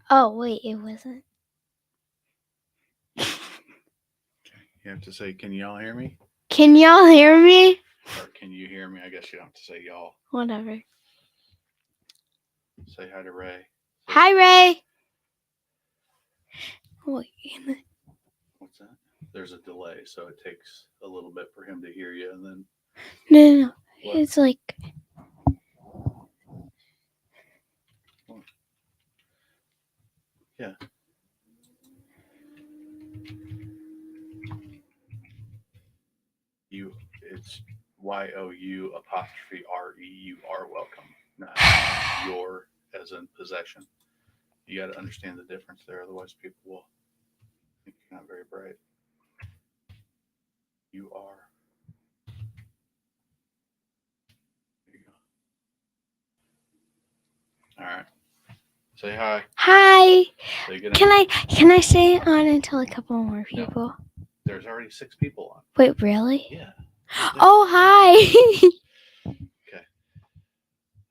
Oh, wait, it wasn't. You have to say, can y'all hear me? Can y'all hear me? Or can you hear me? I guess you don't have to say y'all. Whatever. Say hi to Ray. Hi, Ray. Wait. What's that? There's a delay, so it takes a little bit for him to hear you, and then No. what? It's like. Yeah. It's YOU''RE. You are welcome. Not your as in possession. You got to understand the difference there, otherwise people will think you're not very bright. You are. There you go. All right. Say hi. Hi. Say good night. Can I stay on until a couple more people? No. There's already 6 people on. Wait, really? Yeah. Oh, hi. Okay.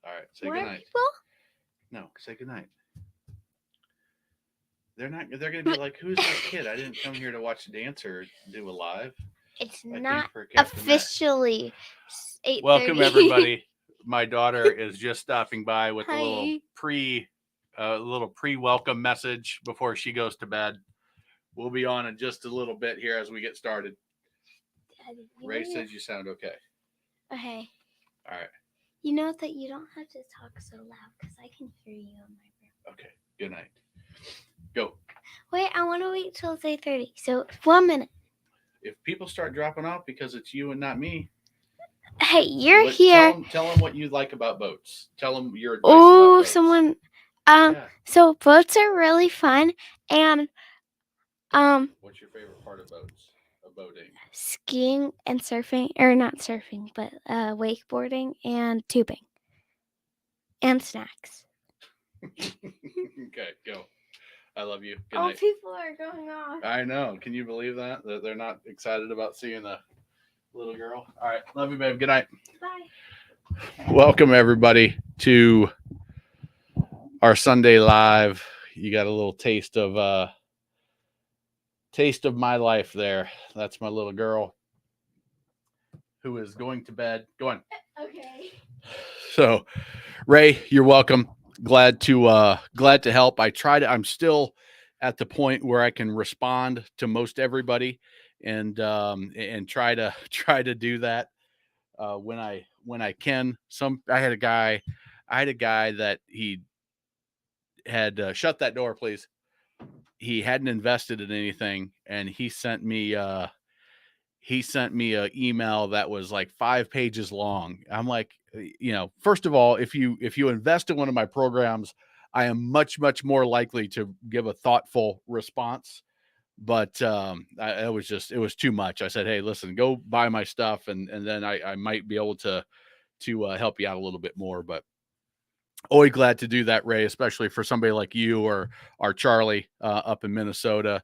All right. Say More good night. people? No. Say good night. They're not. They're gonna be like, "Who's this kid? I didn't come here to watch a dance or do a live." It's I not for Captain Matt. officially 8:30. Welcome everybody. My daughter is just stopping by with Hi. a little pre-welcome message before she goes to bed. We'll be on in just a little bit here as we get started. Daddy, Ray says you sound okay. Okay. All right. You know that you don't have to talk so loud because I can hear you in my room. Okay. Good night. Go. Wait, I want to wait till it's 8:30. So 1 minute. If people start dropping off because it's you and not me, hey, you're here. Tell them what you like about boats. Tell them your advice Oh, about boats. someone. Yeah. So boats are really fun, and What's your favorite part of boats? Of boating? Skiing and surfing, or not surfing, but wakeboarding and tubing, and snacks. Okay, go. I love you. Good Oh, night. people are going off. I know. Can you believe that they're not excited about seeing the little girl? All right, love you, babe. Good night. Bye. Welcome everybody to our Sunday live. You got a little taste of my life there. That's my little girl who is going to bed. Go on. Okay. So, Ray, you're welcome. Glad to help. I'm still at the point where I can respond to most everybody and try to do that when I can. I had a guy that he had shut that door, please. He hadn't invested in anything, and he sent me an email that was like 5 pages long. I'm like, first of all, if you invest in one of my programs, I am much more likely to give a thoughtful response. But it was too much. I said, hey, listen, go buy my stuff, and then I might be able to help you out a little bit more. But always glad to do that, Ray, especially for somebody like you or Charlie up in Minnesota.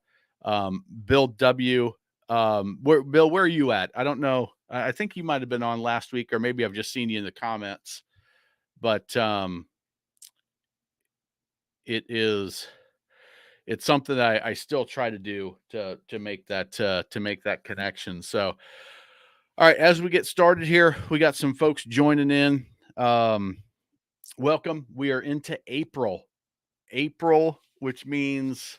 Bill W. Bill, where are you at? I don't know. I think you might have been on last week, or maybe I've just seen you in the comments. But it's something that I still try to do to make that connection. So, all right, as we get started here, we got some folks joining in. Welcome. We are into April, which means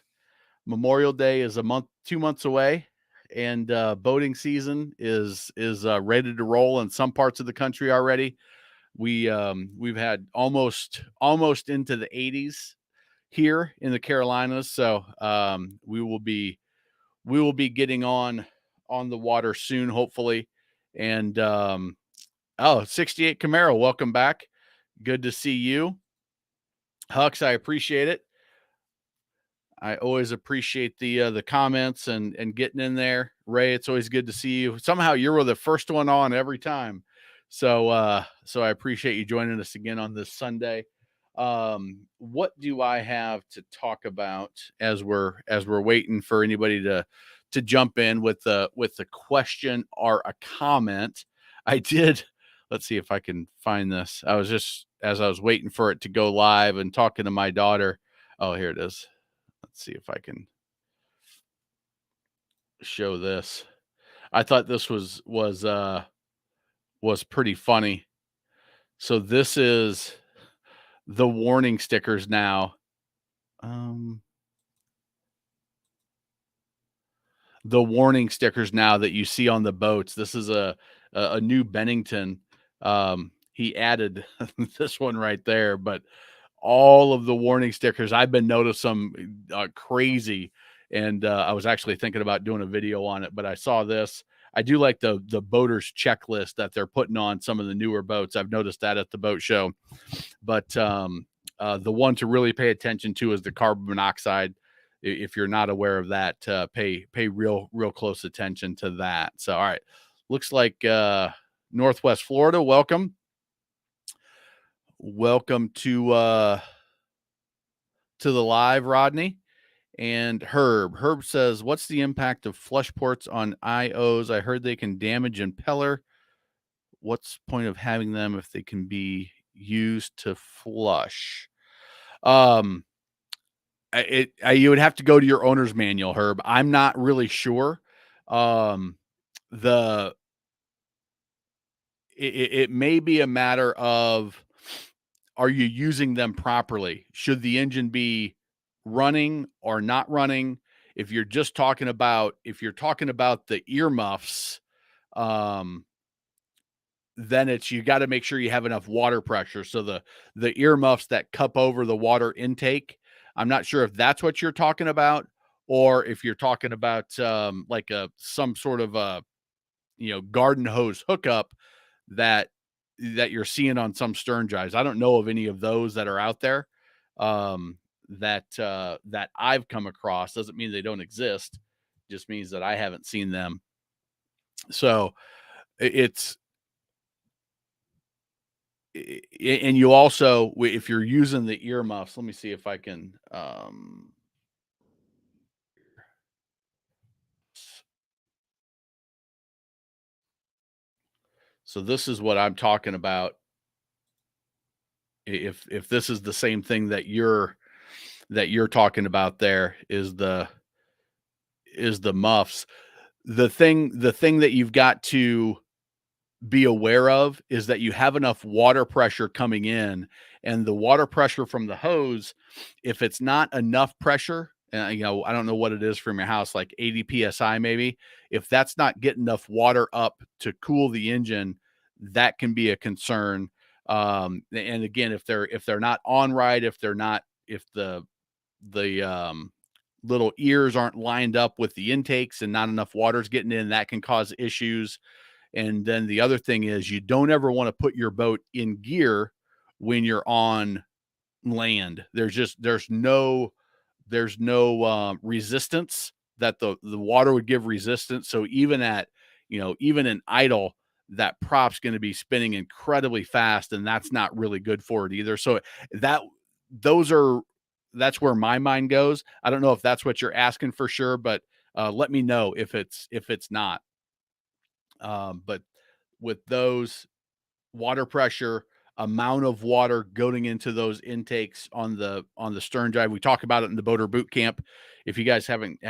Memorial Day is 2 months away, and boating season is ready to roll in some parts of the country already. We've had almost into the 80s here in the Carolinas, so we will be getting on the water soon, hopefully. And 68 Camaro, welcome back. Good to see you. Hux, I appreciate it. I always appreciate the comments and getting in there. Ray, it's always good to see you. Somehow you're the first one on every time. So I appreciate you joining us again on this Sunday. What do I have to talk about as we're waiting for anybody to jump in with the question or a comment? I did. Let's see if I can find this. I was just as I was waiting for it to go live and talking to my daughter. Oh, here it is. Let's see if I can show this. I thought this was pretty funny. So this is the warning stickers now. The warning stickers now that you see on the boats. This is a new Bennington. He added this one right there, but all of the warning stickers, I've been noticing crazy. And I was actually thinking about doing a video on it, but I saw this. I do like the boaters checklist that they're putting on some of the newer boats. I've noticed that at the boat show. But the one to really pay attention to is the carbon monoxide. If you're not aware of that, pay real close attention to that. So, all right, looks like Northwest Florida. Welcome to the live, Rodney and Herb. Herb says, "What's the impact of flush ports on IOs? I heard they can damage impeller. What's the point of having them if they can be used to flush?" You would have to go to your owner's manual, Herb. I'm not really sure. The it may be a matter of, are you using them properly? Should the engine be running or not running? If you're talking about the earmuffs, then you got to make sure you have enough water pressure. So the earmuffs that cup over the water intake, I'm not sure if that's what you're talking about, or if you're talking about like some sort of a garden hose hookup that you're seeing on some stern drives. I don't know of any of those that are out there that I've come across. Doesn't mean they don't exist. Just means that I haven't seen them. So it's and you also, if you're using the earmuffs, let me see if I can so this is what I'm talking about. If this is the same thing that you're talking about, there is the muffs. The thing that you've got to be aware of is that you have enough water pressure coming in, and the water pressure from the hose, if it's not enough pressure, I don't know what it is from your house, like 80 psi maybe. If that's not getting enough water up to cool the engine, that can be a concern. And again, if they're not on right, if the little ears aren't lined up with the intakes and not enough water's getting in, that can cause issues. And then the other thing is, you don't ever want to put your boat in gear when you're on land. There's no resistance that the water would give resistance. So even even in idle, that prop's going to be spinning incredibly fast, and that's not really good for it either. So that's where my mind goes. I don't know if that's what you're asking for sure, but let me know if it's not. But with those, water pressure, amount of water going into those intakes on the stern drive, we talk about it in the boater boot camp. If you guys haven't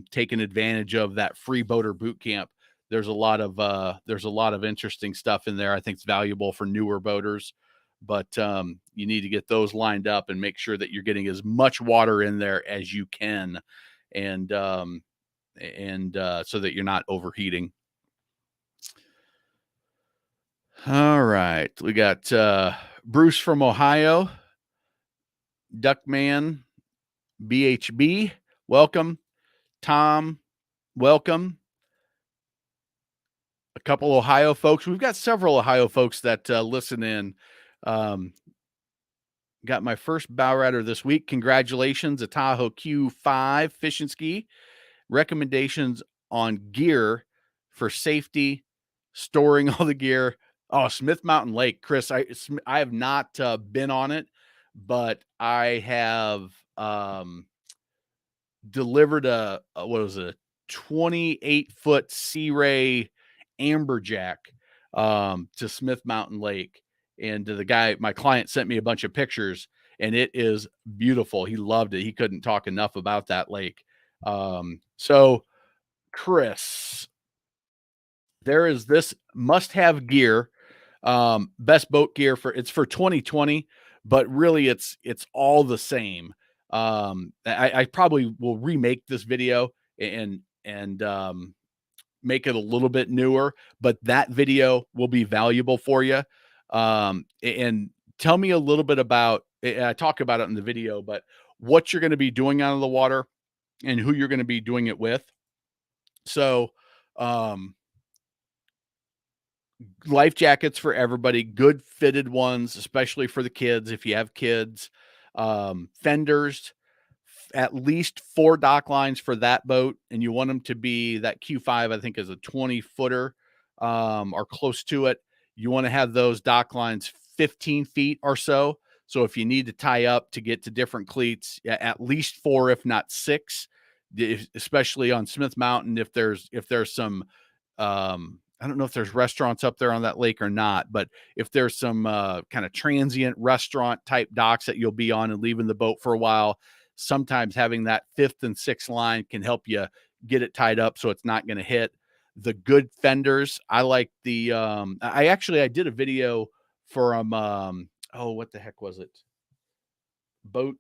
taken advantage of that free boater boot camp, there's a lot of interesting stuff in there. I think it's valuable for newer boaters, but you need to get those lined up and make sure that you're getting as much water in there as you can, and so that you're not overheating. All right. We got Bruce from Ohio, Duckman, BHB, welcome. Tom, welcome. A couple Ohio folks. We've got several Ohio folks that listen in. Got my first bow rider this week. Congratulations, a Tahoe Q5 fish and ski. Recommendations on gear for safety, storing all the gear. Oh, Smith Mountain Lake, Chris. I have not been on it, but I have delivered a 28-foot Sea Ray amberjack to Smith Mountain Lake, And my client sent me a bunch of pictures, and it is beautiful. He loved it. He couldn't talk enough about that lake. So Chris, there is this must-have gear, best boat gear for 2020, but really it's all the same. I probably will remake this video and make it a little bit newer, but that video will be valuable for you. And tell me a little bit about. I talk about it in the video, but what you're going to be doing out of the water and who you're going to be doing it with. So, um, life jackets for everybody, good fitted ones, especially for the kids if you have kids. Fenders, at least 4 dock lines for that boat, and you want them to be that Q5, I think is a 20-footer, or close to it. You want to have those dock lines 15 feet or so. So if you need to tie up to get to different cleats, at least 4, if not 6, especially on Smith Mountain, if there's some I don't know if there's restaurants up there on that lake or not, but if there's some kind of transient restaurant type docks that you'll be on and leaving the boat for a while, sometimes having that 5th and 6th line can help you get it tied up so it's not going to hit. The good fenders, I like the I did a video from oh, what the heck was it? Boat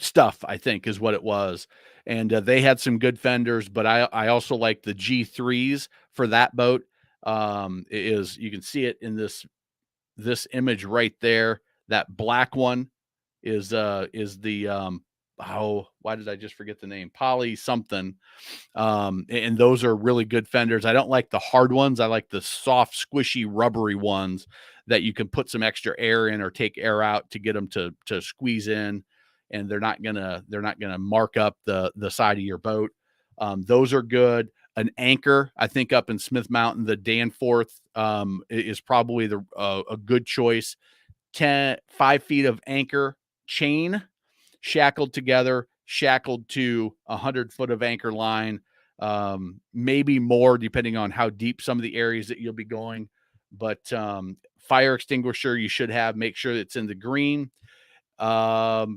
Stuff, I think is what it was. And they had some good fenders, but I also like the G3s for that boat. You can see it in this image right there. That black one is the oh, why did I just forget the name? Poly something. And those are really good fenders. I don't like the hard ones. I like the soft, squishy, rubbery ones that you can put some extra air in or take air out to get them to squeeze in, and they're not gonna mark up the side of your boat. Those are good. An anchor, I think, up in Smith Mountain, the Danforth is probably a good choice. 5 feet of anchor chain, shackled together, shackled to 100 foot of anchor line, maybe more depending on how deep some of the areas that you'll be going. But fire extinguisher you should have. Make sure it's in the green. Let's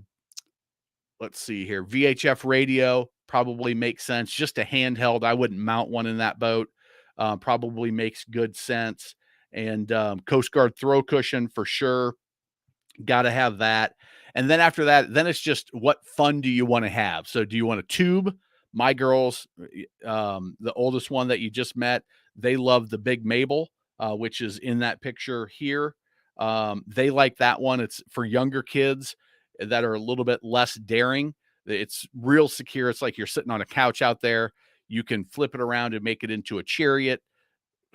see here. VHF radio probably makes sense. Just a handheld. I wouldn't mount one in that boat. Probably makes good sense. And Coast Guard throw cushion for sure. Got to have that. And then after that, then it's just what fun do you want to have? So do you want a tube? My girls, the oldest one that you just met, they love the Big Mabel, which is in that picture here. They like that one. It's for younger kids that are a little bit less daring. It's real secure. It's like you're sitting on a couch out there. You can flip it around and make it into a chariot.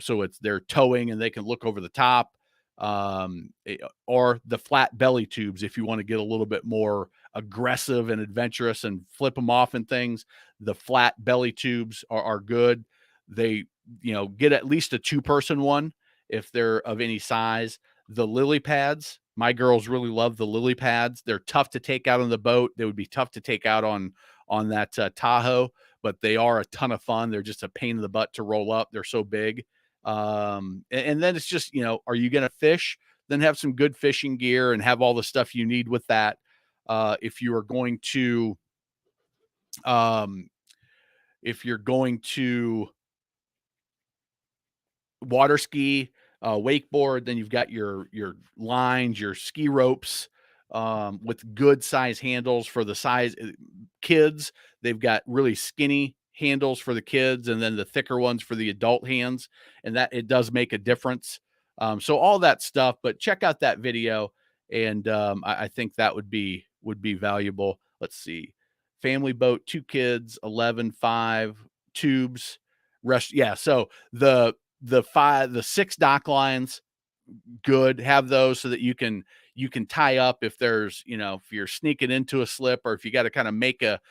So they're towing and they can look over the top. Or the flat belly tubes if you want to get a little bit more aggressive and adventurous and flip them off and things. The flat belly tubes are good. They, get at least a 2-person one if they're of any size. The lily pads, my girls really love the lily pads. They're tough to take out on the boat. They would be tough to take out on that Tahoe, but they are a ton of fun. They're just a pain in the butt to roll up. They're so big. And then it's just, are you going to fish? Then have some good fishing gear and have all the stuff you need with that. If you're going to water ski, wakeboard, then you've got your lines, your ski ropes, with good size handles for the size kids. They've got really skinny handles for the kids and then the thicker ones for the adult hands. And that it does make a difference. So all that stuff, but check out that video. And I think that would be valuable. Let's see. Family boat, 2 kids, 11, 5 tubes, rest. Yeah. So the 6 dock lines, good. Have those so that you can tie up if there's, if you're sneaking into a slip or if you got to kind of make a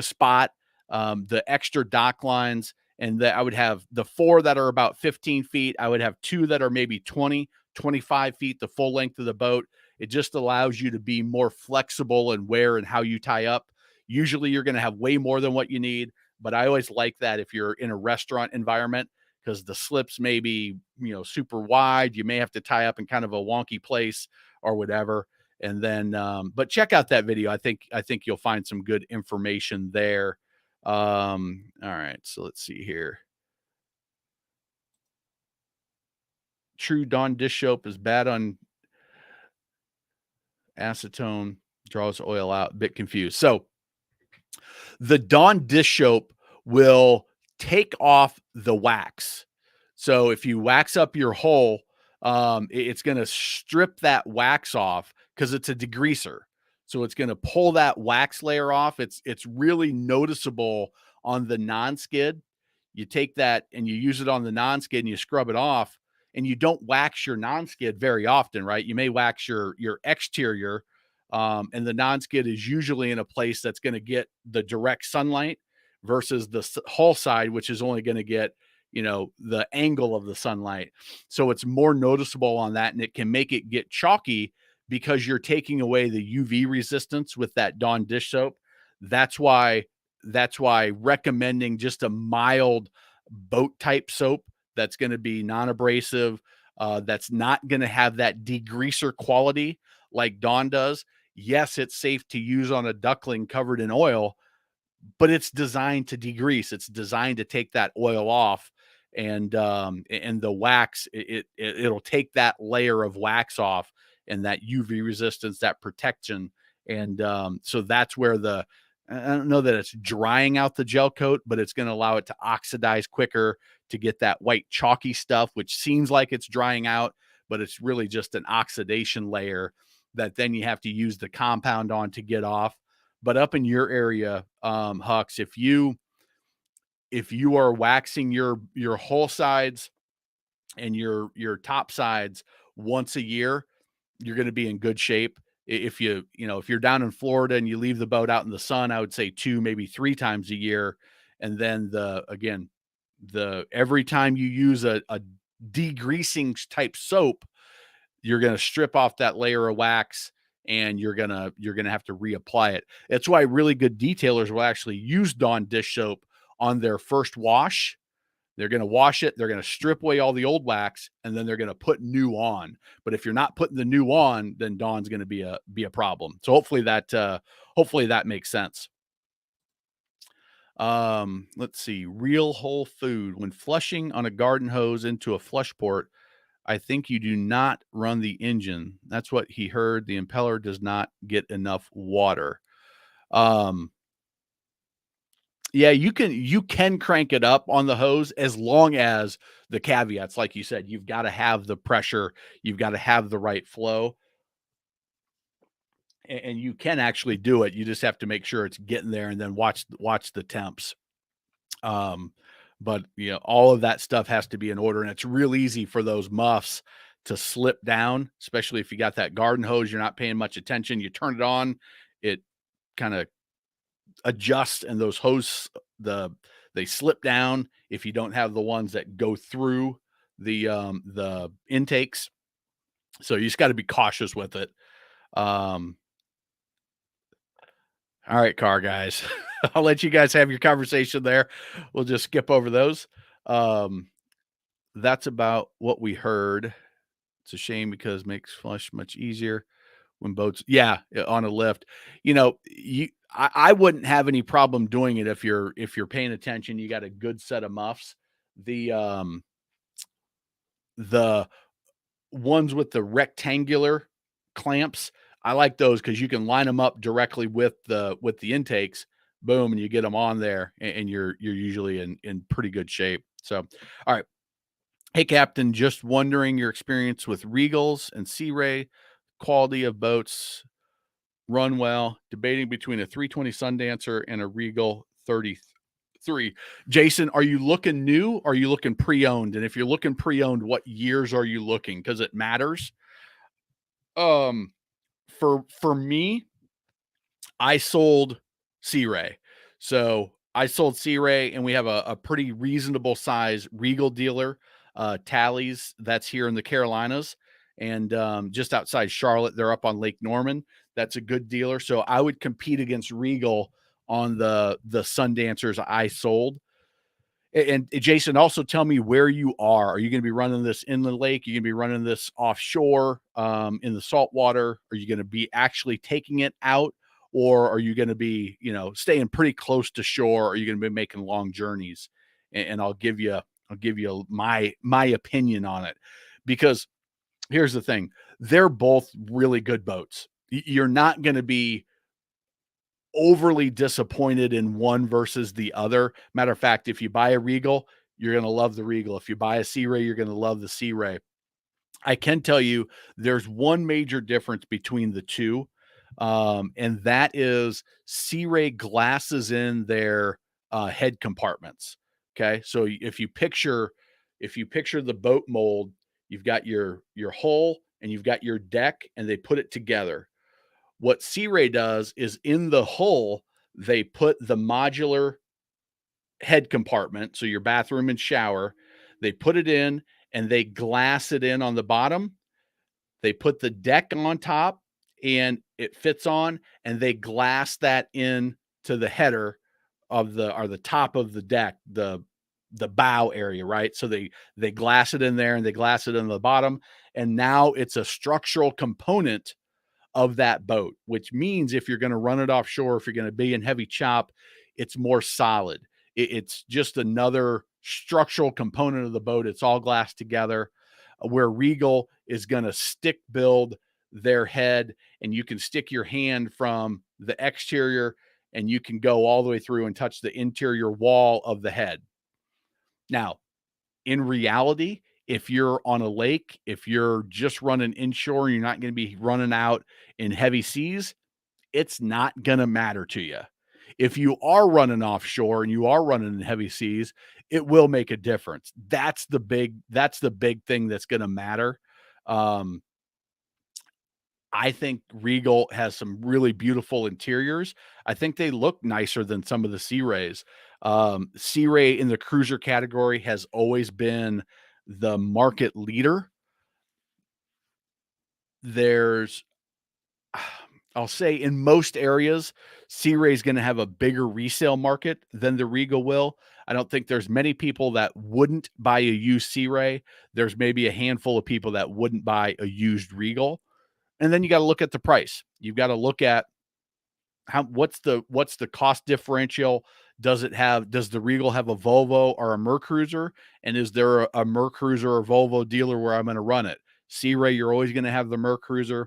spot. The extra dock lines, and that I would have the 4 that are about 15 feet. I would have 2 that are maybe 20, 25 feet, the full length of the boat. It just allows you to be more flexible in where and how you tie up. Usually you're going to have way more than what you need, but I always like that if you're in a restaurant environment, because the slips may be, super wide. You may have to tie up in kind of a wonky place or whatever. And then, but check out that video. I think you'll find some good information there. All right, so let's see here. True Dawn dish soap is bad on acetone, draws oil out. Bit confused. So the Dawn dish soap will take off the wax. So if you wax up your hole, it's going to strip that wax off because it's a degreaser. So it's going to pull that wax layer off. It's really noticeable on the non-skid. You take that and you use it on the non-skid and you scrub it off, and you don't wax your non-skid very often, right? You may wax your exterior, and the non-skid is usually in a place that's going to get the direct sunlight versus the hull side, which is only going to get, the angle of the sunlight. So it's more noticeable on that, and it can make it get chalky because you're taking away the UV resistance with that Dawn dish soap. That's why recommending just a mild boat type soap that's going to be non-abrasive, that's not going to have that degreaser quality like Dawn does. Yes, it's safe to use on a duckling covered in oil, but it's designed to degrease. It's designed to take that oil off, and the wax, it'll take that layer of wax off and that UV resistance, that protection. And so that's where I don't know that it's drying out the gel coat, but it's going to allow it to oxidize quicker to get that white chalky stuff, which seems like it's drying out, but it's really just an oxidation layer that then you have to use the compound on to get off. But up in your area, Hux, if you are waxing your hull sides and your top sides once a year, you're going to be in good shape. If if you're down in Florida and you leave the boat out in the sun, I would say 2, maybe 3 times a year. And then every time you use a degreasing type soap, you're going to strip off that layer of wax, and you're going to have to reapply it. That's why really good detailers will actually use Dawn dish soap on their first wash. They're going to wash it, they're going to strip away all the old wax, and then they're going to put new on. But if you're not putting the new on, then Dawn's going to be a problem. So hopefully that makes sense. Let's see. Real whole food. When flushing on a garden hose into a flush port, I think you do not run the engine. That's what he heard. The impeller does not get enough water. Yeah, you can crank it up on the hose, as long as the caveats, like you said, you've got to have the pressure, you've got to have the right flow, and you can actually do it. You just have to make sure it's getting there, and then watch the temps. But all of that stuff has to be in order, and it's real easy for those muffs to slip down, especially if you got that garden hose, you're not paying much attention. You turn it on, it kind of adjusts, and those hose, they slip down if you don't have the ones that go through the intakes. So you just got to be cautious with it. All right, car guys. I'll let you guys have your conversation there. We'll just skip over those. That's about what we heard. It's a shame because it makes flush much easier when boats, on a lift. I wouldn't have any problem doing it if you're paying attention. You got a good set of muffs. The ones with the rectangular clamps, I like those because you can line them up directly with the intakes. Boom, and you get them on there, and you're usually in pretty good shape. So, all right. Hey, Captain, just wondering your experience with Regals and Sea Ray, quality of boats, run well, debating between a 320 Sundancer and a Regal 33. Jason, are you looking new or are you looking pre-owned? And if you're looking pre-owned, what years are you looking? Because it matters. For me, I sold Sea Ray. So I sold Sea Ray, and we have a pretty reasonable size Regal dealer, Tallies, that's here in the Carolinas, and just outside Charlotte. They're up on Lake Norman. That's a good dealer. So I would compete against Regal on the Sundancers I sold. And Jason, also tell me where you are. Are you going to be running this in the lake? Are you going to be running this offshore, in the salt water? Are you going to be actually taking it out, or are you going to be, staying pretty close to shore? Or are you going to be making long journeys? And I'll give you my opinion on it, because here's the thing: they're both really good boats. You're not going to be overly disappointed in one versus the other. Matter of fact, if you buy a Regal, you're going to love the Regal. If you buy a Sea Ray, you're going to love the Sea Ray. I can tell you there's one major difference between the two, and that is Sea Ray glasses in their head compartments. Okay, so if you picture the boat mold, you've got your hull and you've got your deck, and they put it together. What Sea Ray does is in the hull, they put the modular head compartment, so your bathroom and shower, they put it in and they glass it in on the bottom. They put the deck on top and it fits on, and they glass that in to the header the top of the deck, the bow area, right? So they glass it in there and they glass it in the bottom, and now it's a structural component of that boat, which means if you're going to run it offshore, if you're going to be in heavy chop, it's more solid. It's just another structural component of the boat. It's all glass together, where Regal is going to stick build their head, and you can stick your hand from the exterior and you can go all the way through and touch the interior wall of the head. Now, in reality, if you're on a lake, if you're just running inshore and you're not going to be running out in heavy seas, it's not going to matter to you. If you are running offshore and you are running in heavy seas, it will make a difference. That's the big thing that's going to matter. Um, I think Regal has some really beautiful interiors. I think they look nicer than some of the Sea Rays. Sea Ray in the cruiser category has always been the market leader. There's, I'll say, in most areas, Sea Ray is going to have a bigger resale market than the Regal will. I don't think there's many people that wouldn't buy a used Sea Ray. There's maybe a handful of people that wouldn't buy a used Regal. And then you got to look at the price. You've got to look at what's the cost differential. Does the Regal have a Volvo or a Mercruiser? And is there a Mercruiser or Volvo dealer where I'm going to run it? Sea Ray, you're always going to have the Mercruiser.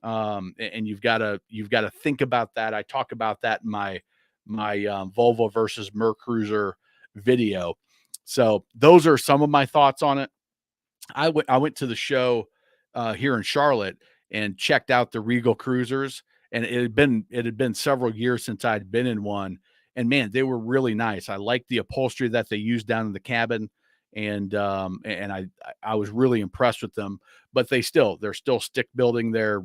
And you've got to think about that. I talk about that in my Volvo versus Mercruiser video. So those are some of my thoughts on it. I went to the show here in Charlotte and checked out the Regal Cruisers, and it had been several years since I'd been in one, and man, they were really nice. I liked the upholstery that they used down in the cabin, and I was really impressed with them. But they're still stick building their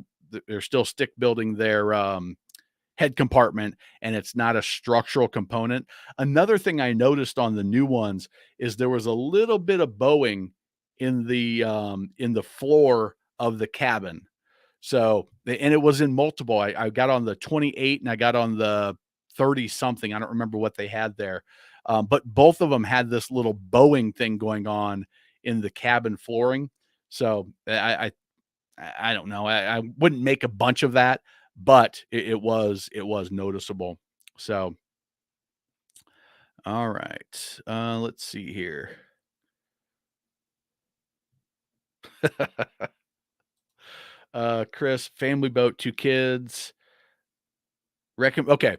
head compartment, and it's not a structural component. Another thing I noticed on the new ones is there was a little bit of bowing in the floor of the cabin. So, and it was in multiple. I got on the 28 and I got on the 30 something. I don't remember what they had there. But both of them had this little bowing thing going on in the cabin flooring. So I don't know. I wouldn't make a bunch of that, but it was noticeable. So, all right. Let's see here. Chris, family boat, 2 kids. Okay.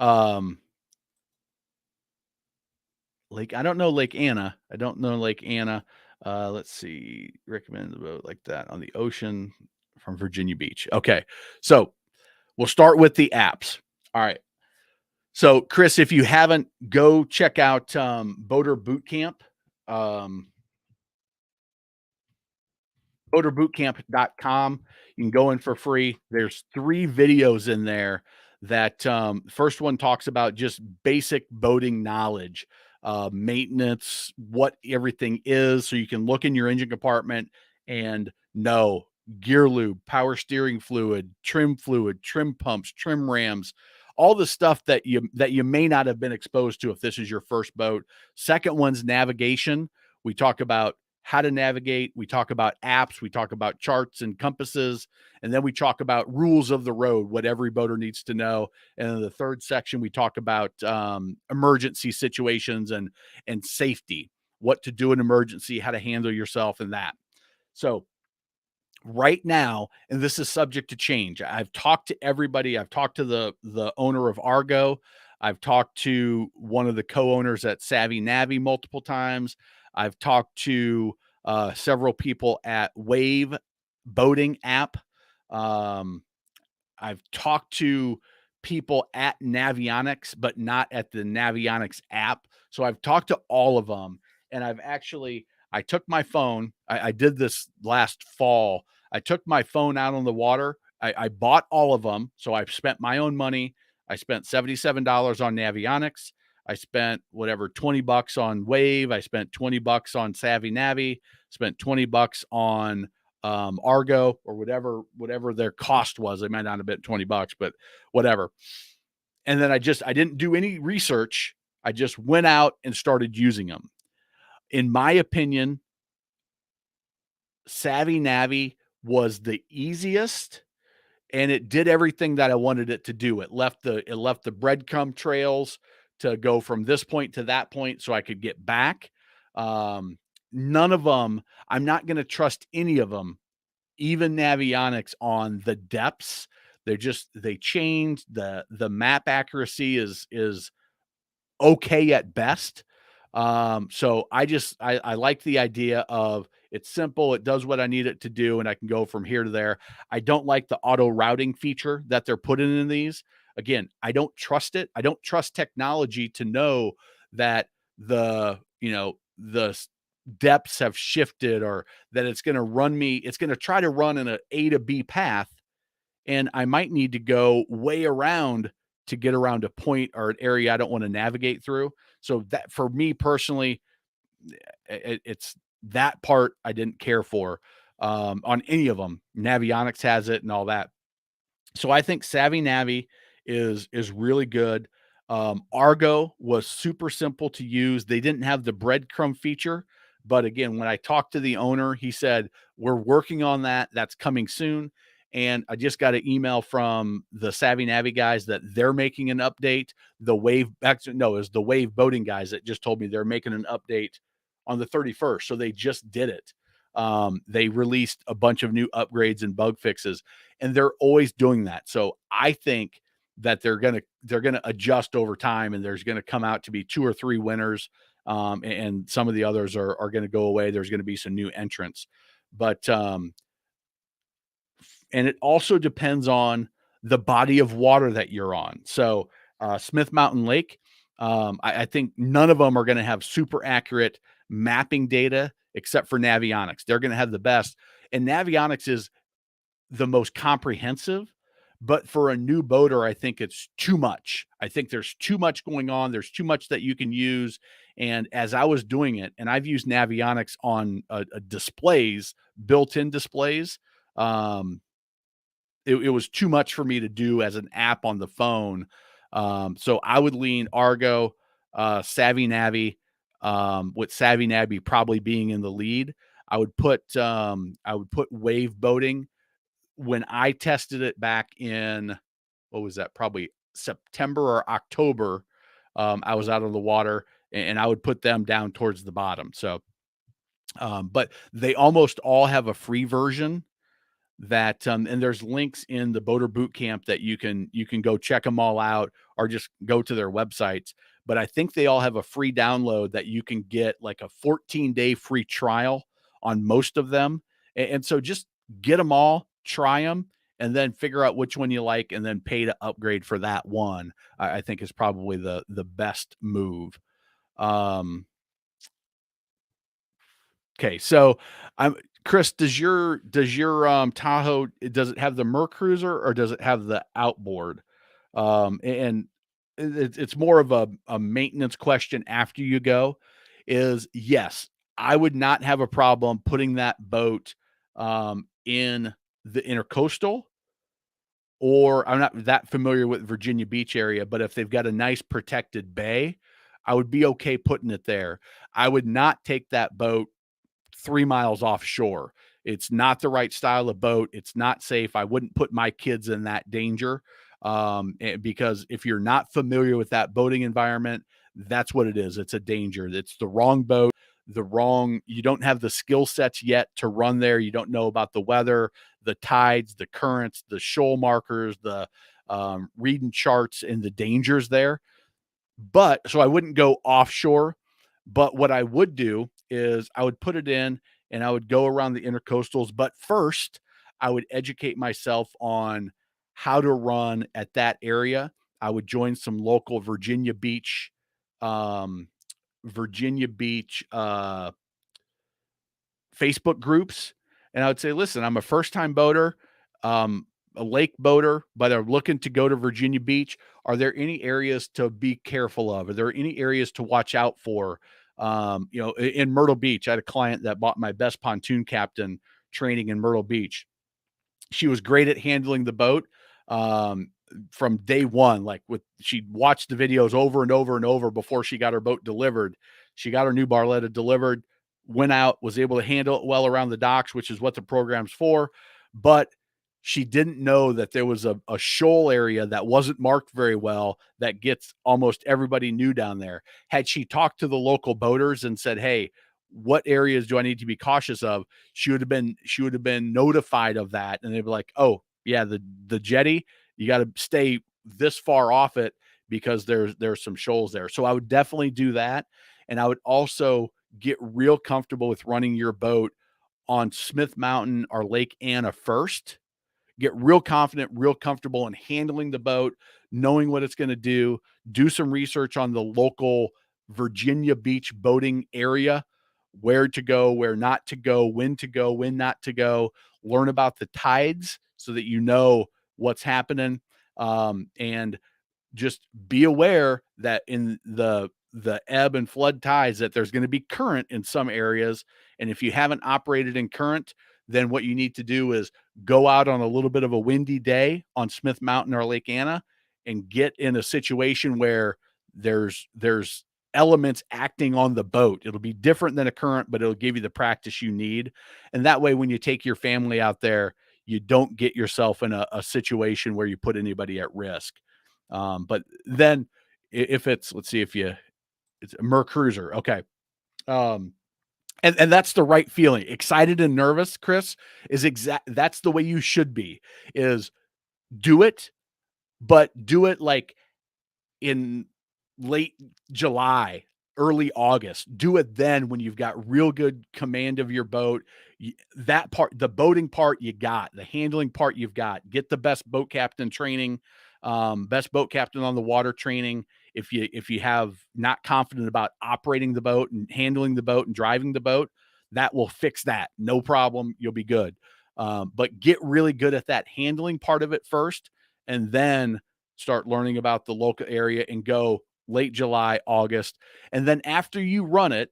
Um, I don't know Lake Anna. I don't know Lake Anna. Let's see. Recommend the boat like that on the ocean from Virginia Beach. Okay. So we'll start with the apps. All right. So Chris, if you haven't, go check out Boater Boot Camp. Boaterbootcamp.com. You can go in for free. There's 3 videos in there that first one talks about just basic boating knowledge, maintenance, what everything is, so you can look in your engine compartment and know gear lube, power steering fluid, trim pumps, trim rams, all the stuff that you may not have been exposed to if this is your first boat. Second one's navigation. We talk about how to navigate. We talk about apps. We talk about charts and compasses. And then we talk about rules of the road, what every boater needs to know. And in the third section, we talk about emergency situations and safety, what to do in emergency, how to handle yourself in that. So right now, and this is subject to change. I've talked to everybody. I've talked to the owner of Argo. I've talked to one of the co-owners at Savvy Navi multiple times. I've talked to several people at Wave Boating app. I've talked to people at Navionics, but not at the Navionics app. So I've talked to all of them, and I took my phone. I did this last fall. I took my phone out on the water. I bought all of them. So I spent my own money. I spent $77 on Navionics. I spent whatever, $20 on Wave. I spent $20 on Savvy Navi, spent $20 on Argo or whatever their cost was. They might not have been $20, but whatever. And then I didn't do any research. I just went out and started using them. In my opinion, Savvy Navi was the easiest, and it did everything that I wanted it to do. It left the breadcrumb trails to go from this point to that point so I could get back. None of them, I'm not going to trust any of them, even Navionics, on the depths. They changed the map accuracy is okay at best. So I like the idea of it's simple. It does what I need it to do, and I can go from here to there. I don't like the auto routing feature that they're putting in these. Again, I don't trust it. I don't trust technology to know that the depths have shifted, or that it's going to try to run in an A to B path, and I might need to go way around to get around a point or an area I don't want to navigate through. So that, for me personally, it's that part I didn't care for on any of them. Navionics has it and all that. So I think Savvy Navi is really good. Argo was super simple to use. They didn't have the breadcrumb feature, but again, when I talked to the owner, he said we're working on that. That's coming soon. And I just got an email from the Savvy Navi guys that they're making an update. The Wave, actually, no, it was the Wave Boating guys that just told me they're making an update on the 31st. So they just did it. They released a bunch of new upgrades and bug fixes, and they're always doing that. So I think that they're gonna adjust over time, and there's gonna come out to be 2 or 3 winners, and some of the others are gonna go away. There's gonna be some new entrants, but and it also depends on the body of water that you're on. So Smith Mountain Lake, I think none of them are going to have super accurate mapping data except for Navionics. They're going to have the best, and Navionics is the most comprehensive. But for a new boater, I think it's too much. I think there's too much going on. There's too much that you can use. And as I was doing it, and I've used Navionics on displays, built-in displays, it was too much for me to do as an app on the phone. So I would lean Argo, Savvy Navi, with Savvy Navi probably being in the lead. I would put Wave Boating. When I tested it back in, what was that? Probably September or October. I was out on the water, and I would put them down towards the bottom. So, but they almost all have a free version that and there's links in the Boater Boot Camp that you can go check them all out, or just go to their websites. But I think they all have a free download that you can get, like a 14-day free trial on most of them. And so just get them all, try them, and then figure out which one you like, and then pay to upgrade for that one. I think is probably the best move. Okay, so I'm Chris, does your Tahoe, does it have the Mer Cruiser, or does it have the outboard? And it's more of a maintenance question after you go. Is yes, I would not have a problem putting that boat in the intercoastal, or I'm not that familiar with Virginia Beach area, but if they've got a nice protected bay, I would be okay putting it there. I would not take that boat 3 miles offshore. It's not the right style of boat. It's not safe. I wouldn't put my kids in that danger, because if you're not familiar with that boating environment, that's what it is. It's a danger. It's the wrong boat, you don't have the skill sets yet to run there. You don't know about the weather, the tides, the currents, the shoal markers, the reading charts and the dangers there. But so I wouldn't go offshore. But what I would do is I would put it in and I would go around the intercoastals. But first, I would educate myself on how to run at that area. I would join some local um, Virginia Beach Facebook groups, and I would say, "Listen, I'm a first-time boater, um, a lake boater, but I'm looking to go to Virginia Beach. Are there any areas to be careful of? Are there any areas to watch out for?" In Myrtle Beach, I had a client that bought my best pontoon captain training in Myrtle Beach. She was great at handling the boat, um, from day one. Like, with she watched the videos over and over and over before she got her boat delivered. She got her new Barletta delivered, went out, was able to handle it well around the docks, which is what the program's for. But she didn't know that there was a shoal area that wasn't marked very well that gets almost everybody new down there. Had she talked to the local boaters and said, "Hey, what areas do I need to be cautious of?" She would have been notified of that, and they'd be like, "Oh, yeah, the jetty, you got to stay this far off it because there's some shoals there." So I would definitely do that, and I would also get real comfortable with running your boat on Smith Mountain or Lake Anna first. Get real confident, real comfortable in handling the boat, knowing what it's going to do. Do some research on the local Virginia Beach boating area, where to go, where not to go, when not to go. Learn about the tides so that you know what's happening. And just be aware that in the ebb and flood tides that there's going to be current in some areas, and if you haven't operated in current, then what you need to do is go out on a little bit of a windy day on Smith Mountain or Lake Anna and get in a situation where there's elements acting on the boat. It'll be different than a current, but it'll give you the practice you need. And that way, when you take your family out there, you don't get yourself in a situation where you put anybody at risk. But then if it's, let's see, if you, it's a Mer Cruiser. Okay. Um, and that's the right feeling. Excited and nervous, Chris, that's the way you should be, is do it, but do it like in late July, early August. Do it then when you've got real good command of your boat. That part, the boating part, you got the handling part, you've got. Get the best boat captain training, best boat captain on the water training. If you have not confident about operating the boat and handling the boat and driving the boat, that will fix that. No problem. You'll be good. But get really good at that handling part of it first, and then start learning about the local area and go late July, August. And then after you run it,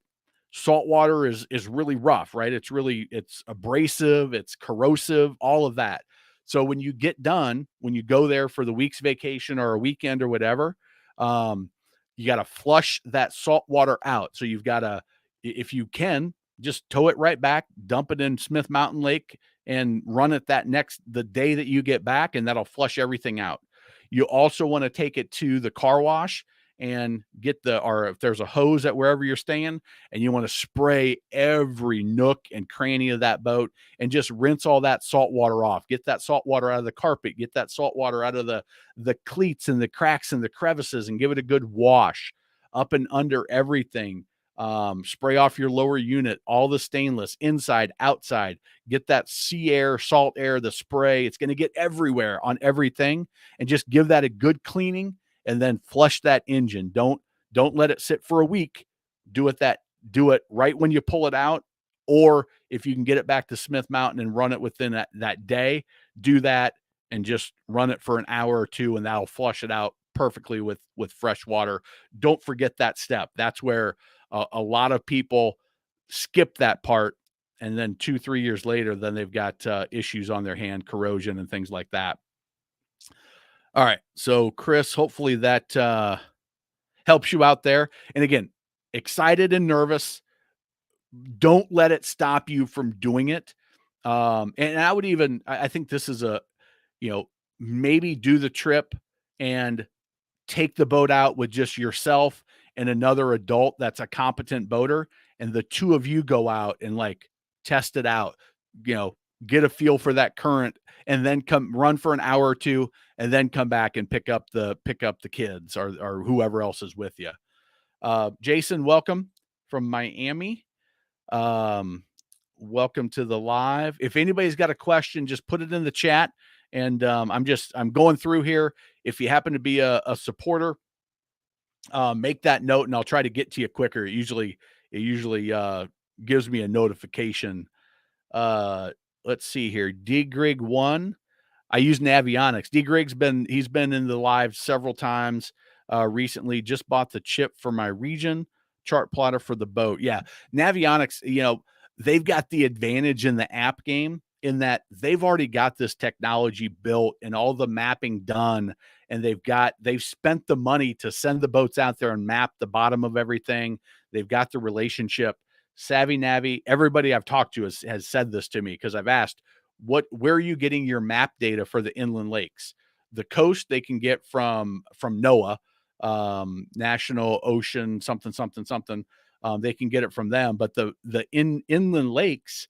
saltwater is really rough, right? It's abrasive, it's corrosive, all of that. So when you get done, when you go there for the week's vacation or a weekend or whatever, um, you got to flush that salt water out. So you've got to, if you can, just tow it right back, dump it in Smith Mountain Lake, and run it the day that you get back, and that'll flush everything out. You also want to take it to the car wash and or if there's a hose at wherever you're staying, and you want to spray every nook and cranny of that boat and just rinse all that salt water off. Get that salt water out of the carpet, get that salt water out of the cleats and the cracks and the crevices, and give it a good wash up and under everything. Spray off your lower unit, all the stainless, inside, outside. Get that sea air, salt air, the spray. It's going to get everywhere on everything, and just give that a good cleaning, and then flush that engine. Don't let it sit for a week. Do it right when you pull it out, or if you can get it back to Smith Mountain and run it within that day, do that, and just run it for an hour or two, and that'll flush it out perfectly with fresh water. Don't forget that step. That's where a lot of people skip that part, and then 2-3 years later, then they've got issues on their hand, corrosion and things like that. All right. So Chris, hopefully that helps you out there. And again, excited and nervous. Don't let it stop you from doing it. And I would even, I think this is a, maybe do the trip and take the boat out with just yourself and another adult that's a competent boater, and the two of you go out and like test it out, you know, get a feel for that current, and then come run for an hour or two, and then come back and pick up the kids or whoever else is with you. Jason, welcome from Miami. Um, Welcome to the live. If anybody's got a question, just put it in the chat. And I'm going through here. If you happen to be a supporter, make that note, and I'll try to get to you quicker. It usually gives me a notification. Uh, let's see here. DGrig1. I use Navionics. He's been in the live several times recently. Just bought the chip for my region chart plotter for the boat. Yeah, Navionics. They've got the advantage in the app game in that they've already got this technology built and all the mapping done, and they've spent the money to send the boats out there and map the bottom of everything. They've got the relationship. Savvy Navi. Everybody I've talked to has said this to me because I've asked, where are you getting your map data for the inland lakes? The coast they can get from NOAA, National Ocean something something something. They can get it from them, but the inland lakes,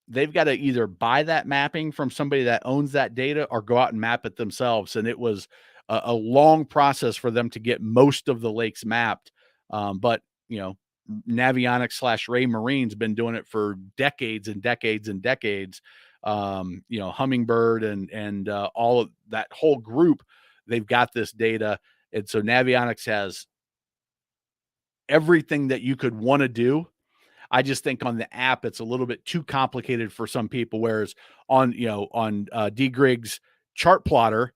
they've got to either buy that mapping from somebody that owns that data or go out and map it themselves. And it was a long process for them to get most of the lakes mapped. But Navionics / Ray Marine's been doing it for decades and decades and decades. Hummingbird and all of that whole group, they've got this data. And so Navionics has everything that you could want to do. I just think on the app, it's a little bit too complicated for some people. Whereas on DGrig's chart plotter,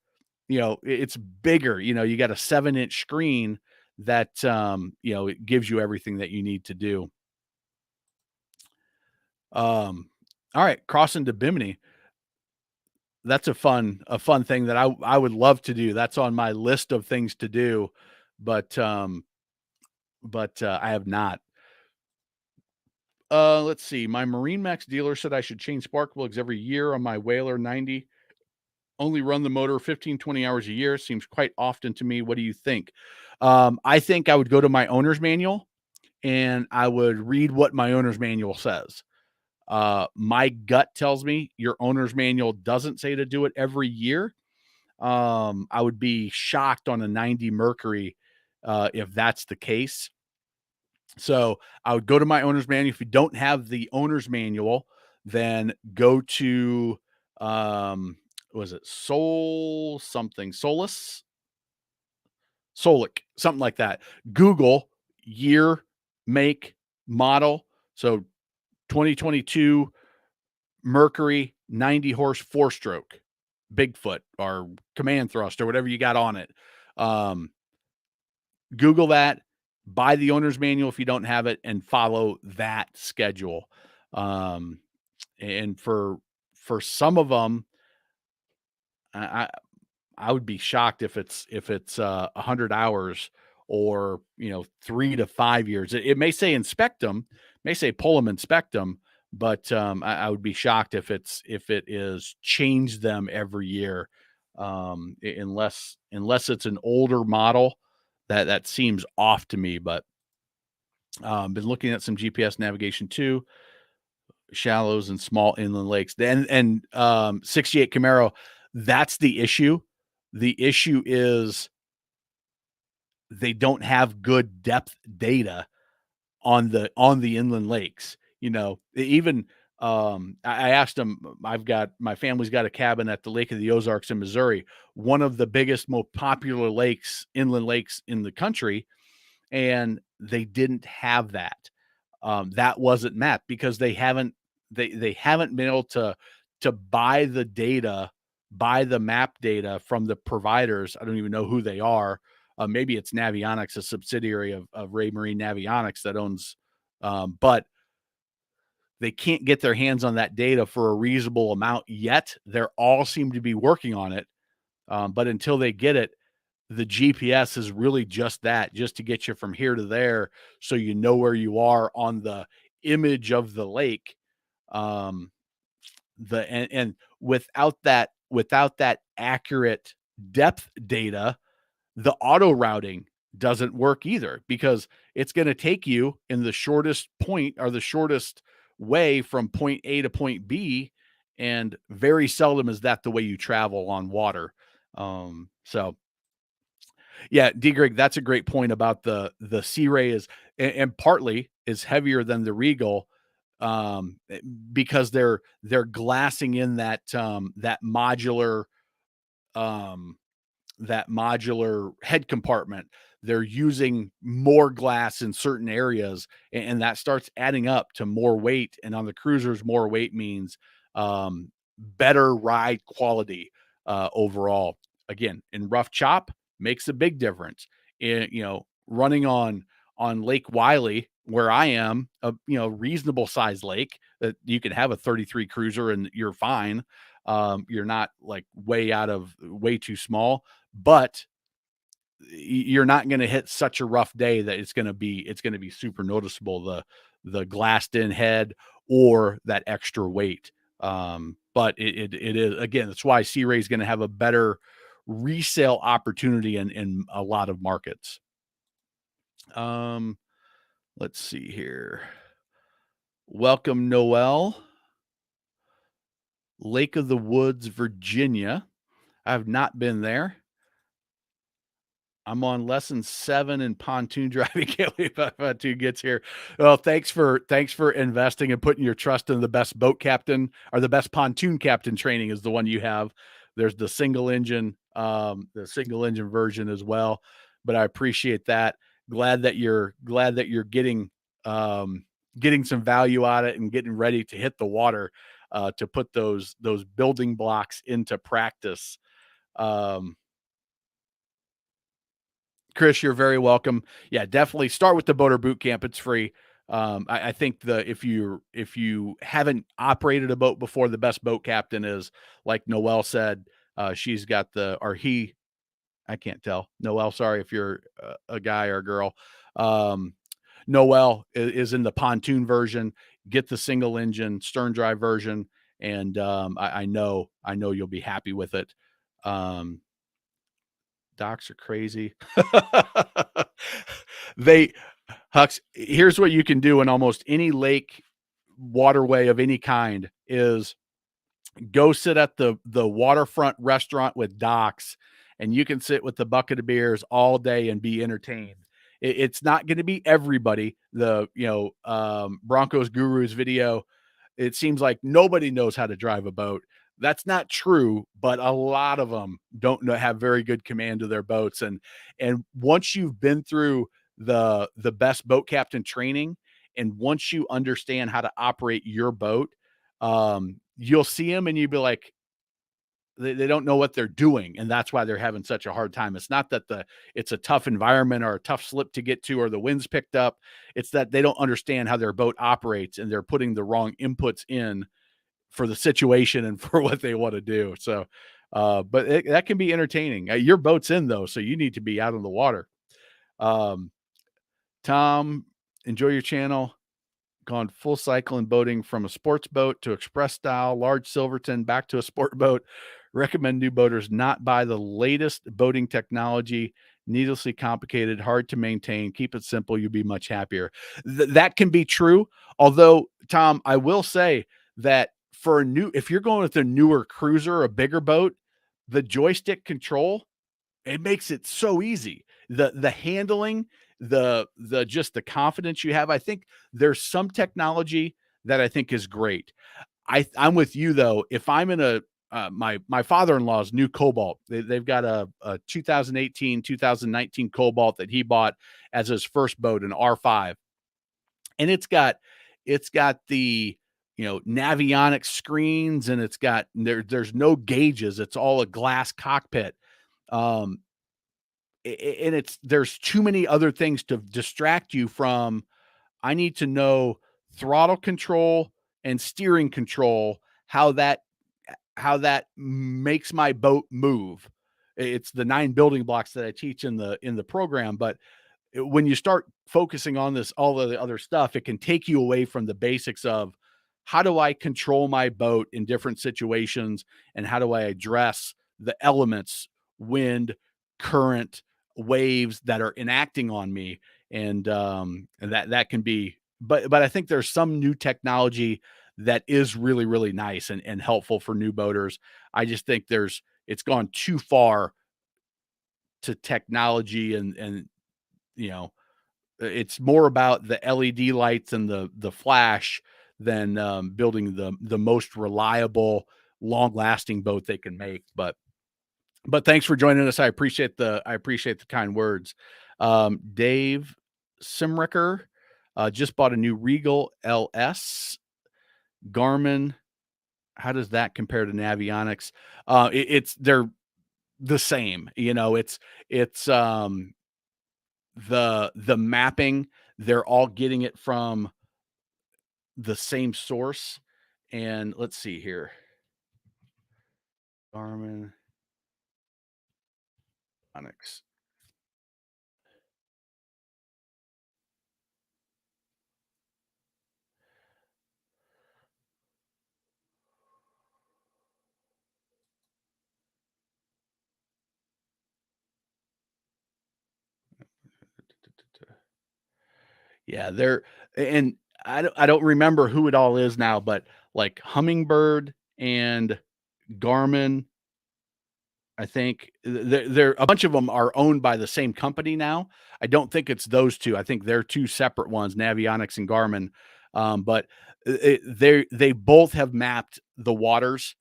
it's bigger. You got a 7-inch screen that it gives you everything that you need to do. All right, crossing to Bimini. That's a fun thing that I would love to do. That's on my list of things to do, but I have not. Let's see. My Marine Max dealer said I should change spark plugs every year on my Whaler 90. Only run the motor 15, 20 hours a year. Seems quite often to me. What do you think? I think I would go to my owner's manual and I would read what my owner's manual says. My gut tells me your owner's manual doesn't say to do it every year. I would be shocked on a 90 Mercury if that's the case. So I would go to my owner's manual. If you don't have the owner's manual, then go to was it Solic, something like that. Google year, make, model. So 2022 Mercury 90 horse 4-stroke Bigfoot or command thrust or whatever you got on it. Google that, buy the owner's manual if you don't have it, and follow that schedule. And for some of them, I would be shocked if it's 100 hours or 3 to 5 years. It may say inspect them, may say pull them, inspect them, but I would be shocked if it is change them every year, unless it's an older model. That seems off to me. But been looking at some GPS navigation too, shallows and small inland lakes. And 68 Camaro, that's the issue. The issue is they don't have good depth data on the inland lakes. Even I asked them, my family's got a cabin at the Lake of the Ozarks in Missouri, one of the biggest, most popular inland lakes in the country. And they didn't have that. That wasn't mapped because they haven't been able to buy the data, buy the map data from the providers. I don't even know who they are. Maybe it's Navionics, a subsidiary of Ray Marine Navionics that owns, but they can't get their hands on that data for a reasonable amount yet. They're all seem to be working on it. But until they get it, the GPS is really just that, just to get you from here to there, so you know where you are on the image of the lake. Um, and without that accurate depth data, the auto routing doesn't work either, because it's going to take you in the shortest point, or the shortest way from point A to point B, and very seldom is that the way you travel on water. So yeah, D Greg, that's a great point about the Sea Ray is, and partly is heavier than the Regal, because they're glassing in um that modular head compartment. They're using more glass in certain areas, and that starts adding up to more weight. And on the cruisers, more weight means better ride quality overall. Again, in rough chop makes a big difference. Running on Lake Wiley, where I am, a reasonable sized lake that you can have a 33 cruiser and you're fine. You're not like way too small, but you're not going to hit such a rough day that it's going to be super noticeable, the glassed in head or that extra weight. But it is, again, that's why Sea Ray is going to have a better resale opportunity in a lot of markets. Let's see here. Welcome, Noel. Lake of the Woods, Virginia. I've not been there. I'm on lesson 7 in pontoon driving. Can't wait till pontoon gets here. Well, thanks for investing and putting your trust in the best boat captain, or the best pontoon captain training is the one you have. There's the single engine version as well. But I appreciate that. Glad that you're getting some value out of it and getting ready to hit the water, to put those building blocks into practice. Chris, you're very welcome. Yeah, definitely start with the boater boot camp. It's free. I think if you haven't operated a boat before, the best boat captain is, like Noelle said, she's got I can't tell. Noelle, sorry if you're a guy or a girl. Noelle is in the pontoon version. Get the single engine stern drive version, and I know you'll be happy with it. Docks are crazy. They Hux, here's what you can do in almost any lake waterway of any kind is go sit at the waterfront restaurant with docks, and you can sit with the bucket of beers all day and be entertained. It's not going to be everybody. Broncos Gurus video, it seems like nobody knows how to drive a boat. That's not true, but a lot of them don't have very good command of their boats. And once you've been through the best boat captain training, and once you understand how to operate your boat, you'll see them and you'll be like, they don't know what they're doing, and that's why they're having such a hard time. It's not that it's a tough environment or a tough slip to get to, or the wind's picked up. It's that they don't understand how their boat operates, and they're putting the wrong inputs in for the situation and for what they want to do. So, but that can be entertaining. Your boat's in though, so you need to be out on the water. Tom, enjoy your channel. Gone full cycle in boating, from a sports boat to express style, large Silverton, back to a sport boat. Recommend new boaters not buy the latest boating technology, needlessly complicated, hard to maintain. Keep it simple. You'll be much happier. That can be true. Although, Tom, I will say that if you're going with a newer cruiser, a bigger boat, the joystick control, it makes it so easy. The handling, just the confidence you have. I think there's some technology that I think is great. I'm with you though. If I'm in my father-in-law's new Cobalt, they've got a 2018, 2019 Cobalt that he bought as his first boat, an R5. And it's got the, Navionics screens, and there's no gauges. It's all a glass cockpit. Um, and there's too many other things to distract you from. I need to know throttle control and steering control, how that makes my boat move. it's the 9 building blocks that I teach in the program, but when you start focusing on this, all of the other stuff, it can take you away from the basics of how do I control my boat in different situations and how do I address the elements, wind, current, waves that are enacting on me. And that can be, but I think there's some new technology that is really, really nice and helpful for new boaters. I just think it's gone too far to technology and you know, it's more about the LED lights and the flash than building the most reliable, long lasting boat they can make. But thanks for joining us. I appreciate the kind words. Dave Simricker just bought a new Regal LS Garmin. How does that compare to Navionics? They're the same. You know, it's the mapping. They're all getting it from the same source. And let's see here. Garmin Onyx. Yeah, they're and I don't remember who it all is now, but like Hummingbird and Garmin, I think they're a bunch of them are owned by the same company now. I don't think it's those 2. I think they're 2 separate ones, Navionics and Garmin. But they both have mapped the waters,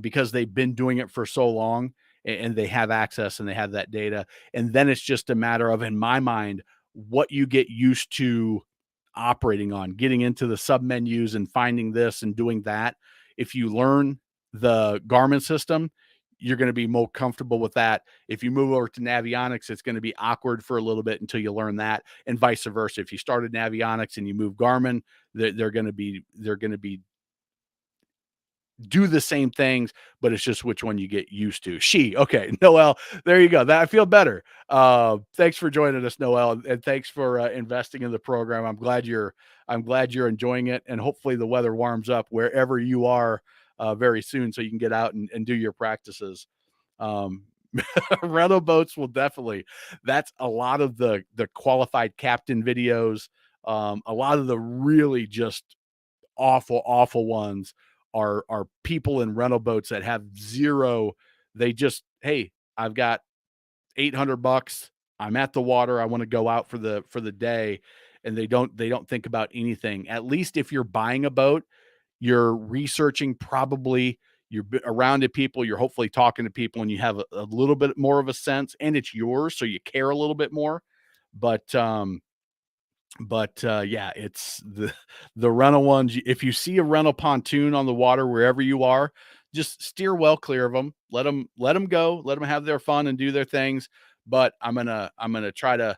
because they've been doing it for so long and they have access and they have that data. And then it's just a matter of, in my mind, what you get used to operating on, getting into the sub menus and finding this and doing that. If you learn the Garmin system, you're going to be more comfortable with that. If you move over to Navionics, it's going to be awkward for a little bit until you learn that, and vice versa. If you started Navionics and you move Garmin, they're going to be do the same things, but it's just which one you get used to. Okay, Noel, there you go. That I feel better. Thanks for joining us, Noel, and thanks for investing in the program. I'm glad you're enjoying it, and hopefully the weather warms up wherever you are very soon, so you can get out and do your practices. Um, rental boats will definitely. That's a lot of the qualified captain videos. A lot of the really just awful ones are people in rental boats that have zero. They just, hey, I've got $800. I'm at the water. I want to go out for the day, and they don't think about anything. At least if you're buying a boat, you're researching probably. You're around to people. You're hopefully talking to people, and you have a little bit more of a sense, and it's yours, so you care a little bit more. But yeah, it's the rental ones. If you see a rental pontoon on the water wherever you are, just steer well clear of them. Let them go. Let them have their fun and do their things. But I'm gonna try to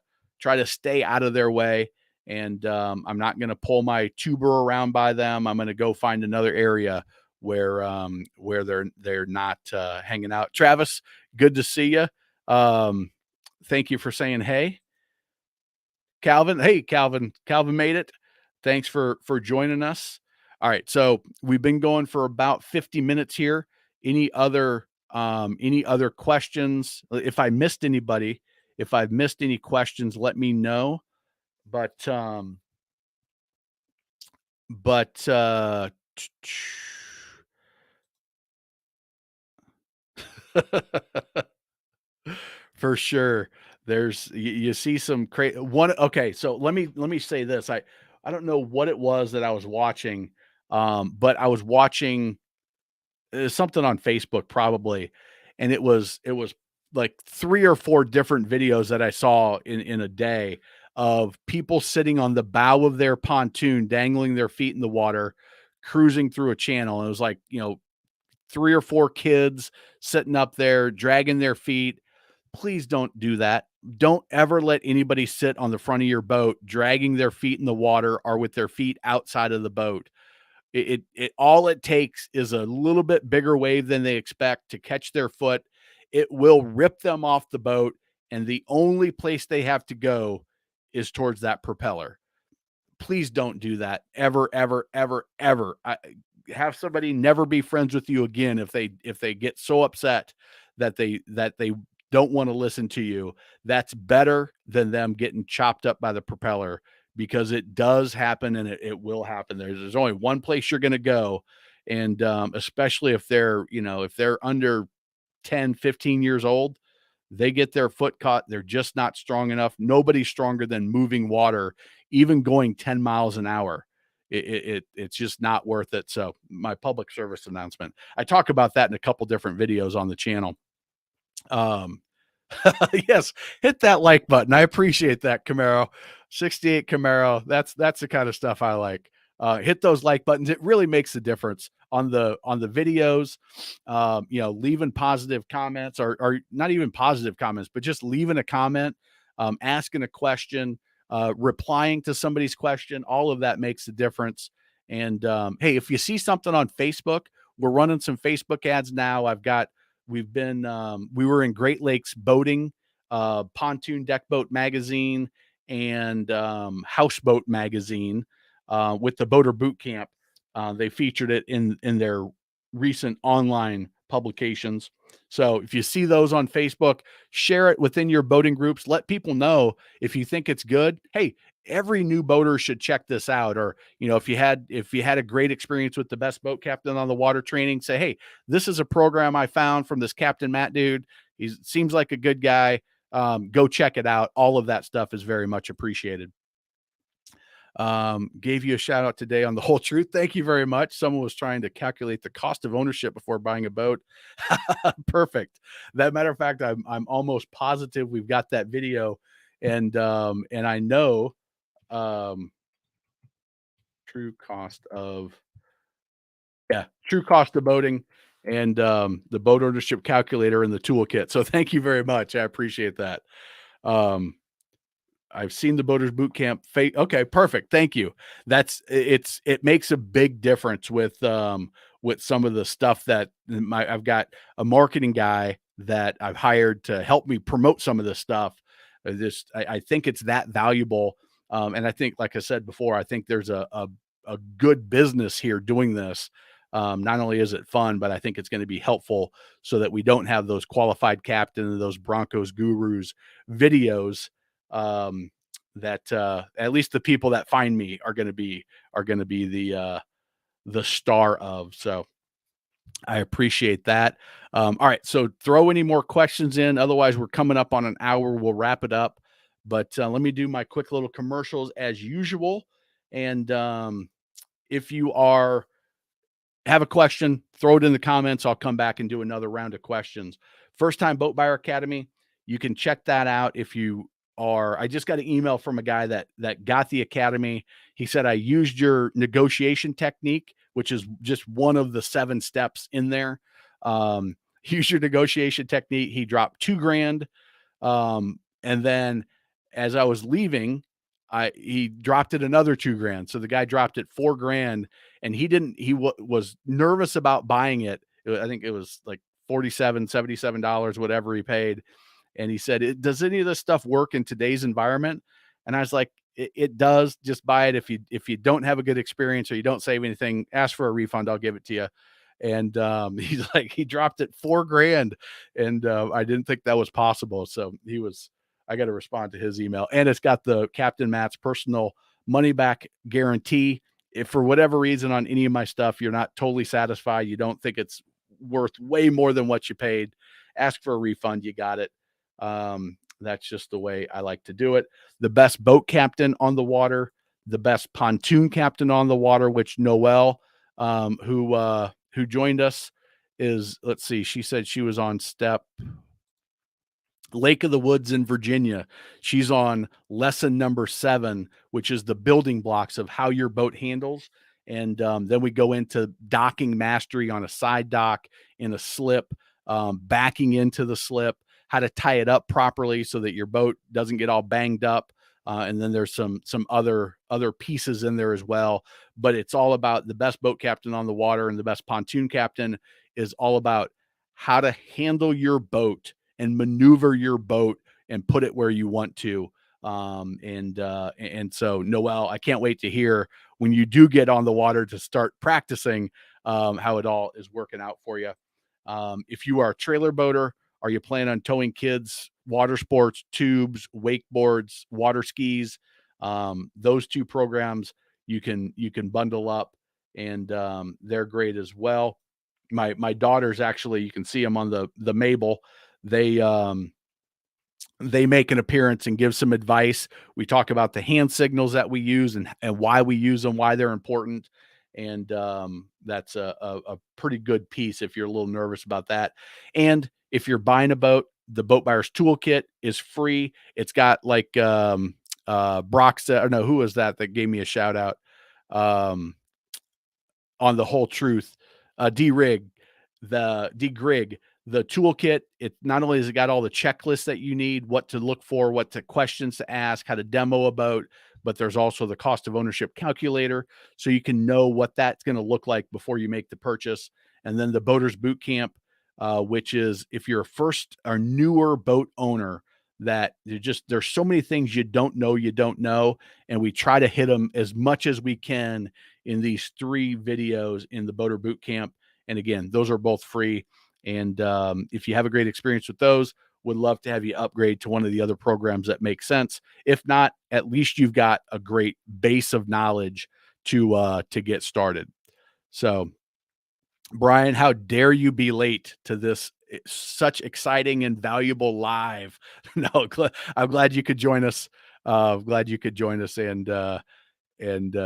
stay out of their way, and I'm not gonna pull my tuber around by them. I'm gonna go find another area where they're not hanging out. Travis, good to see you. Thank you for saying hey. Calvin. Hey, Calvin made it. Thanks for joining us. All right, so we've been going for about 50 minutes here. Any other questions? If I missed anybody, if I've missed any questions, let me know. But but for sure. You see some one. Okay, so let me say this. I don't know what it was that I was watching, but I was watching something on Facebook probably, and it was like 3 or 4 different videos that I saw in a day of people sitting on the bow of their pontoon, dangling their feet in the water, cruising through a channel. And it was like, 3 or 4 kids sitting up there, dragging their feet. Please don't do that. Don't ever let anybody sit on the front of your boat, dragging their feet in the water or with their feet outside of the boat. It all it takes is a little bit bigger wave than they expect to catch their foot. it will rip them off the boat, and the only place they have to go is towards that propeller. Please don't do that ever, ever, ever, ever. Have somebody never be friends with you again if they get so upset that they don't want to listen to you. That's better than them getting chopped up by the propeller, because it does happen, and it will happen. There's only one place you're going to go, and especially if they're under 10, 15 years old, they get their foot caught. They're just not strong enough. Nobody's stronger than moving water, even going 10 miles an hour. It's just not worth it. So my public service announcement, I talk about that in a couple different videos on the channel. Um, yes, hit that like button. I appreciate that, Camaro. 68 Camaro. That's the kind of stuff I like. Hit those like buttons. It really makes a difference on the videos. Leaving positive comments, or not even positive comments, but just leaving a comment, asking a question, replying to somebody's question. All of that makes a difference. And hey, if you see something on Facebook, we're running some Facebook ads now. We were in Great Lakes Boating, Pontoon Deck Boat Magazine, and Houseboat Magazine, with the Boater Boot Camp. They featured it in their recent online publications. So if you see those on Facebook, share it within your boating groups. Let people know if you think it's good. Hey, every new boater should check this out. Or, if you had a great experience with the best boat captain on the water training, say, hey, this is a program I found from this Captain Matt dude. He seems like a good guy. Go check it out. All of that stuff is very much appreciated. Gave you a shout out today on The Whole Truth. Thank you very much. Someone was trying to calculate the cost of ownership before buying a boat. Perfect. That matter of fact, I'm almost positive we've got that video, and I know true cost of boating, and the boat ownership calculator in the toolkit. So thank you very much. I appreciate that. I've seen the Boaters Boot Camp. Okay, perfect. Thank you. It makes a big difference with some of the stuff that I've got a marketing guy that I've hired to help me promote some of this stuff. I think it's that valuable. And I think, like I said before, I think there's a good business here doing this. Not only is it fun, but I think it's going to be helpful so that we don't have those qualified captain, those Broncos gurus videos, that at least the people that find me are going to be the star of. So I appreciate that. All right, so throw any more questions in. Otherwise, we're coming up on an hour. We'll wrap it up. But let me do my quick little commercials as usual. And if you have a question, throw it in the comments. I'll come back and do another round of questions. First Time Boat Buyer Academy, you can check that out if you are. I just got an email from a guy that got the academy. He said, I used your negotiation technique, which is just one of the 7 steps in there. Use your negotiation technique. He dropped $2,000. And then as I was leaving, he dropped it another $2,000. So the guy dropped it $4,000, and he was nervous about buying it. I think it was like $47, $77, whatever he paid. And he said, does any of this stuff work in today's environment? And I was like, it does. Just buy it. If you don't have a good experience or you don't save anything, ask for a refund. I'll give it to you. And he's like, he dropped it $4,000, and I didn't think that was possible. So I got to respond to his email, and it's got the Captain Matt's personal money back guarantee. If for whatever reason on any of my stuff you're not totally satisfied, you don't think it's worth way more than what you paid, ask for a refund. You got it. That's just the way I like to do it. The best boat captain on the water, the best pontoon captain on the water, which Noelle, who joined us, is, let's see, she said she was on Lake of the Woods in Virginia. She's on lesson number 7, which is the building blocks of how your boat handles. And then we go into docking mastery on a side dock, in a slip, backing into the slip, how to tie it up properly so that your boat doesn't get all banged up. And then there's some other pieces in there as well. But it's all about the best boat captain on the water, and the best pontoon captain is all about how to handle your boat and maneuver your boat and put it where you want to. And so Noel, I can't wait to hear when you do get on the water to start practicing how it all is working out for you. If you are a trailer boater, are you planning on towing kids, water sports, tubes, wakeboards, water skis? Those two programs you can bundle up, and they're great as well. My daughters, actually, you can see them on the Mabel. They they make an appearance and give some advice. We talk about the hand signals that we use and why we use them, why they're important. And that's a pretty good piece if you're a little nervous about that. And if you're buying a boat, the Boat Buyer's Toolkit is free. It's got like Brock said, or no, who was that gave me a shout out on the whole truth? D-Rig, D-Grig, the toolkit. It not only has it got all the checklists that you need, what to look for, what to questions to ask, how to demo a boat, but there's also the cost of ownership calculator, so you can know what that's going to look like before you make the purchase. And then the Boaters Boot Camp, which is if you're a first or newer boat owner, that there's so many things you don't know, and we try to hit them as much as we can in these 3 videos in the Boater Boot Camp. And again, those are both free. And if you have a great experience with those, would love to have you upgrade to one of the other programs that make sense. If not, at least you've got a great base of knowledge to get started. So, Brian, how dare you be late to this such exciting and valuable live? No, I'm glad you could join us. Glad you could join us and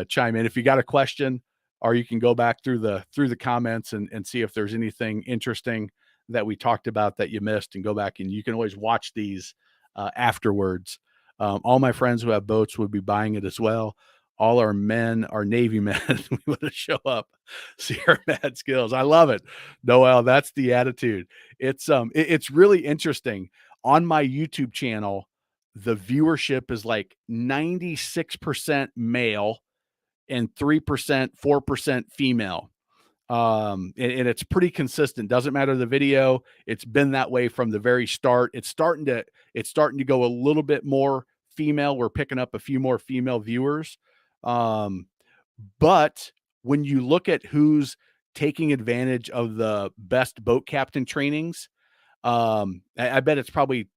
chime in if you got a question, or you can go back through the comments and see if there's anything interesting that we talked about that you missed, and go back, and you can always watch these afterwards. All my friends who have boats would be buying it as well. All our men, our Navy men, we want to show up, see our mad skills. I love it, Noel. That's the attitude. It's really interesting. On my YouTube channel, the viewership is like 96% male and 3%, 4% female. And it's pretty consistent. Doesn't matter the video. It's been that way from the very start. It's starting to go a little bit more female. We're picking up a few more female viewers. But when you look at who's taking advantage of the best boat captain trainings, I bet it's probably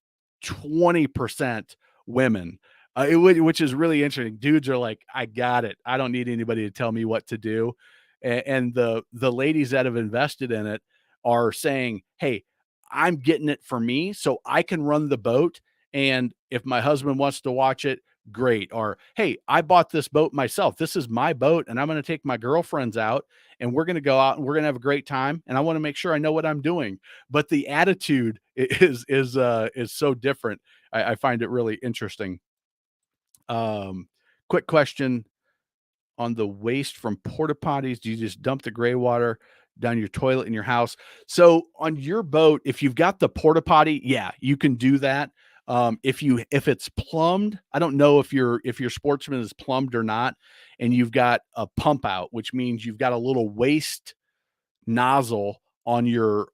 20% women, which is really interesting. Dudes are like, I got it. I don't need anybody to tell me what to do. And the ladies that have invested in it are saying, hey, I'm getting it for me so I can run the boat. And if my husband wants to watch it, great. Or, hey, I bought this boat myself. This is my boat, and I'm going to take my girlfriends out, and we're going to go out and we're going to have a great time. And I want to make sure I know what I'm doing. But the attitude is so different. I find it really interesting. Quick question on the waste from porta potties. Do you just dump the gray water down your toilet in your house? So on your boat, if you've got the porta potty, yeah, you can do that. If it's plumbed, I don't know if your Sportsman is plumbed or not, and you've got a pump out, which means you've got a little waste nozzle on your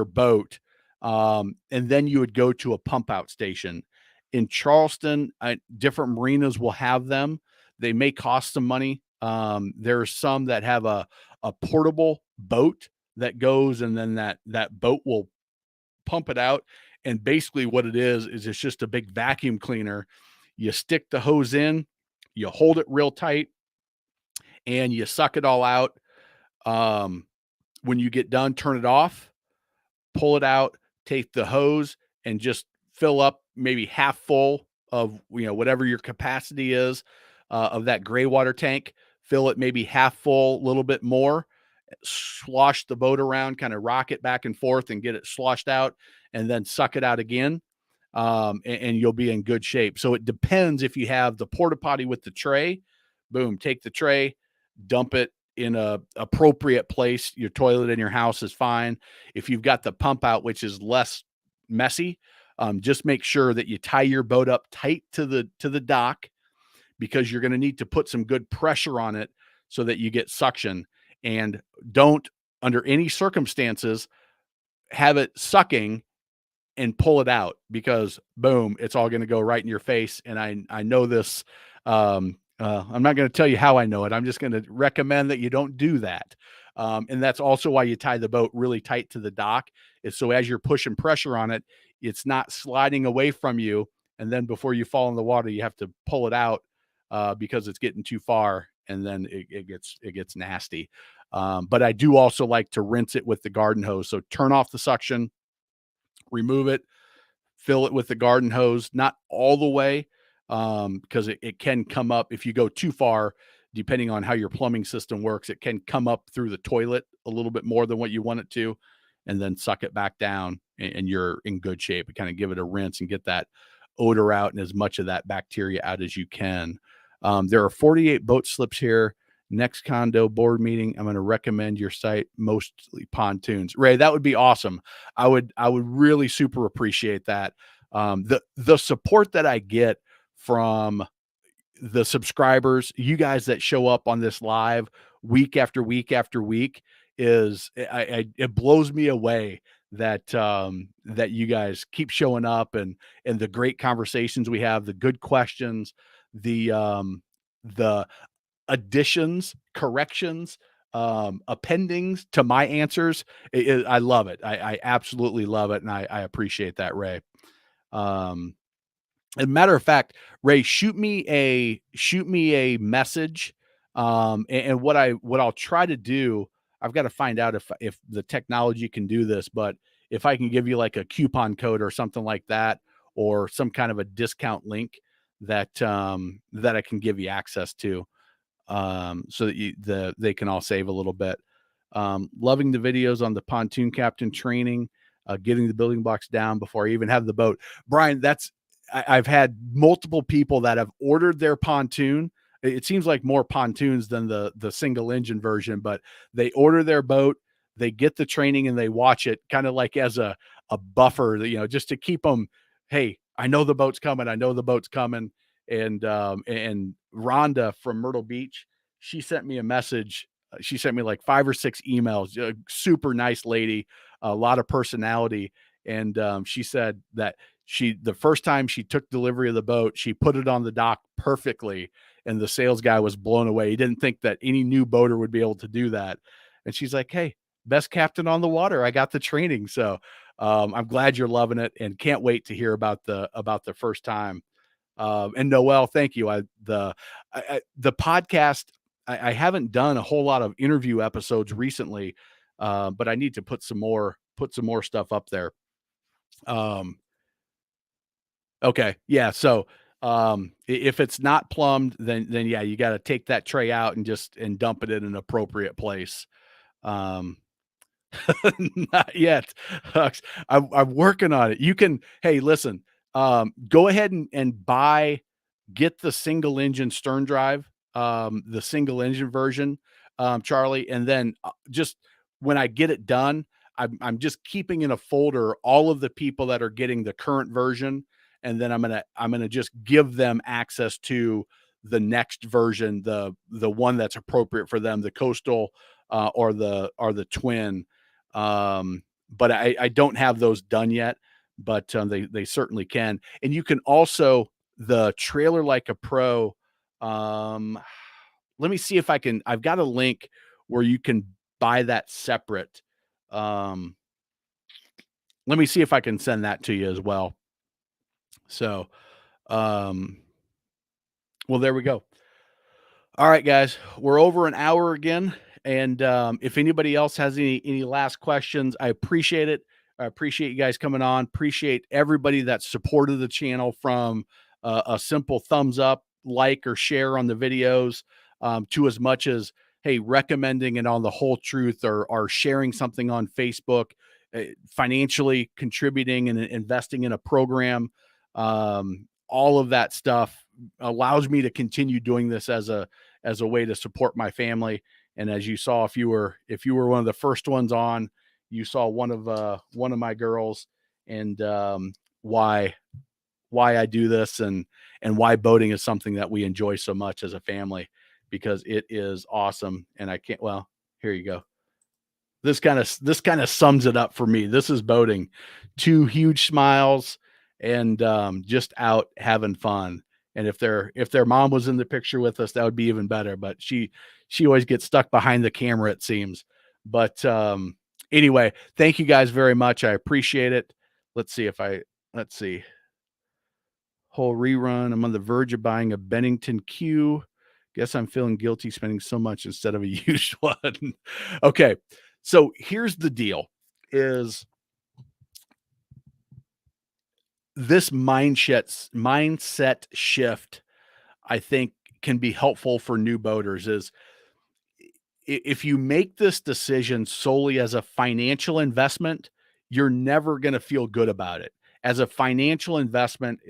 boat, and then you would go to a pump out station. In Charleston, different marinas will have them. They may cost some money. There's some that have a portable boat that goes, and then that boat will pump it out. And basically what it is it's just a big vacuum cleaner. You stick the hose in, you hold it real tight, and you suck it all out. When you get done, turn it off, pull it out, take the hose, and just fill up maybe half full of whatever your capacity is of that gray water tank. Fill it maybe half full, a little bit more, slosh the boat around, kind of rock it back and forth and get it sloshed out, and then suck it out again. And you'll be in good shape. So it depends. If you have the porta potty with the tray, boom, take the tray, dump it in a appropriate place. Your toilet in your house is fine. If you've got the pump out, which is less messy, just make sure that you tie your boat up tight to the dock, because you're going to need to put some good pressure on it so that you get suction. And don't, under any circumstances, have it sucking and pull it out, because boom, it's all going to go right in your face. And I know this. I'm not going to tell you how I know it. I'm just going to recommend that you don't do that. And that's also why you tie the boat really tight to the dock, is so as you're pushing pressure on it, it's not sliding away from you. And then before you fall in the water, you have to pull it out because it's getting too far, and then it gets nasty. But I do also like to rinse it with the garden hose. So turn off the suction, remove it, fill it with the garden hose, not all the way, because it can come up if you go too far, depending on how your plumbing system works. It can come up through the toilet a little bit more than what you want it to, and then suck it back down, and you're in good shape. And kind of give it a rinse and get that odor out and as much of that bacteria out as you can. There are 48 boat slips here. Next condo board meeting, I'm going to recommend your site, mostly pontoons. Ray, that would be awesome. I would really super appreciate that. The support that I get from the subscribers, you guys that show up on this live week after week after week, is it blows me away that that you guys keep showing up, and the great conversations we have, the good questions, the additions, corrections, appendings to my answers. I love it. I absolutely love it, and I appreciate that, Ray. As a matter of fact, Ray, shoot me a message. And what I'll try to do, I've got to find out if the technology can do this, but if I can give you like a coupon code or something like that, or some kind of a discount link that that I can give you access to, so that they can all save a little bit. Loving the videos on the pontoon captain training, getting the building blocks down before I even have the boat. Brian, I've had multiple people that have ordered their pontoon. It seems like more pontoons than the single engine version, but they order their boat, they get the training, and they watch it kind of like as a buffer, just to keep them, hey, I know the boat's coming. I know the boat's coming. And Rhonda from Myrtle Beach, she sent me a message. She sent me like 5 or 6 emails. A super nice lady, a lot of personality. And she said that the first time she took delivery of the boat, she put it on the dock perfectly, and the sales guy was blown away. He didn't think that any new boater would be able to do that. And she's like, hey, best captain on the water. I got the training. So I'm glad you're loving it, and can't wait to hear about the first time. And Noel, thank you. The podcast, I haven't done a whole lot of interview episodes recently, but I need to put some more stuff up there. Okay. Yeah. So, if it's not plumbed, then yeah, you got to take that tray out and dump it in an appropriate place. Um, Not yet. Hux. I'm working on it. You can, hey, listen, go ahead and get the single engine stern drive, the single engine version, Charlie. And then just when I get it done, I'm just keeping in a folder all of the people that are getting the current version. And then I'm going to just give them access to the next version, the one that's appropriate for them, the coastal, or the twin. But I don't have those done yet, but they certainly can. And you can also, the trailer like a pro. Let me see if I've got a link where you can buy that separate. Let me see if I can send that to you as well. So, well, there we go. All right, guys, we're over an hour again. And if anybody else has any last questions, I appreciate it. I appreciate you guys coming on. Appreciate everybody that supported the channel, from a simple thumbs up, like, or share on the videos, to as much as, hey, recommending it on The Whole Truth, or sharing something on Facebook, financially contributing and investing in a program. All of that stuff allows me to continue doing this as a way to support my family. And as you saw, if you were one of the first ones on, you saw one of my girls, and why I do this, and why boating is something that we enjoy so much as a family, because it is awesome. And I can't, well, here you go. this kind of sums it up for me. This is boating. Two huge smiles and just out having fun. And if their mom was in the picture with us, that would be even better. But she always gets stuck behind the camera, it seems. But anyway, thank you guys very much. I appreciate it. Let's see. Whole rerun. I'm on the verge of buying a Bennington Q. Guess I'm feeling guilty spending so much instead of a used one. Okay. So here's the deal is this mindset shift, I think, can be helpful for new boaters is if you make this decision solely as a financial investment, you're never going to feel good about it. As a financial investment,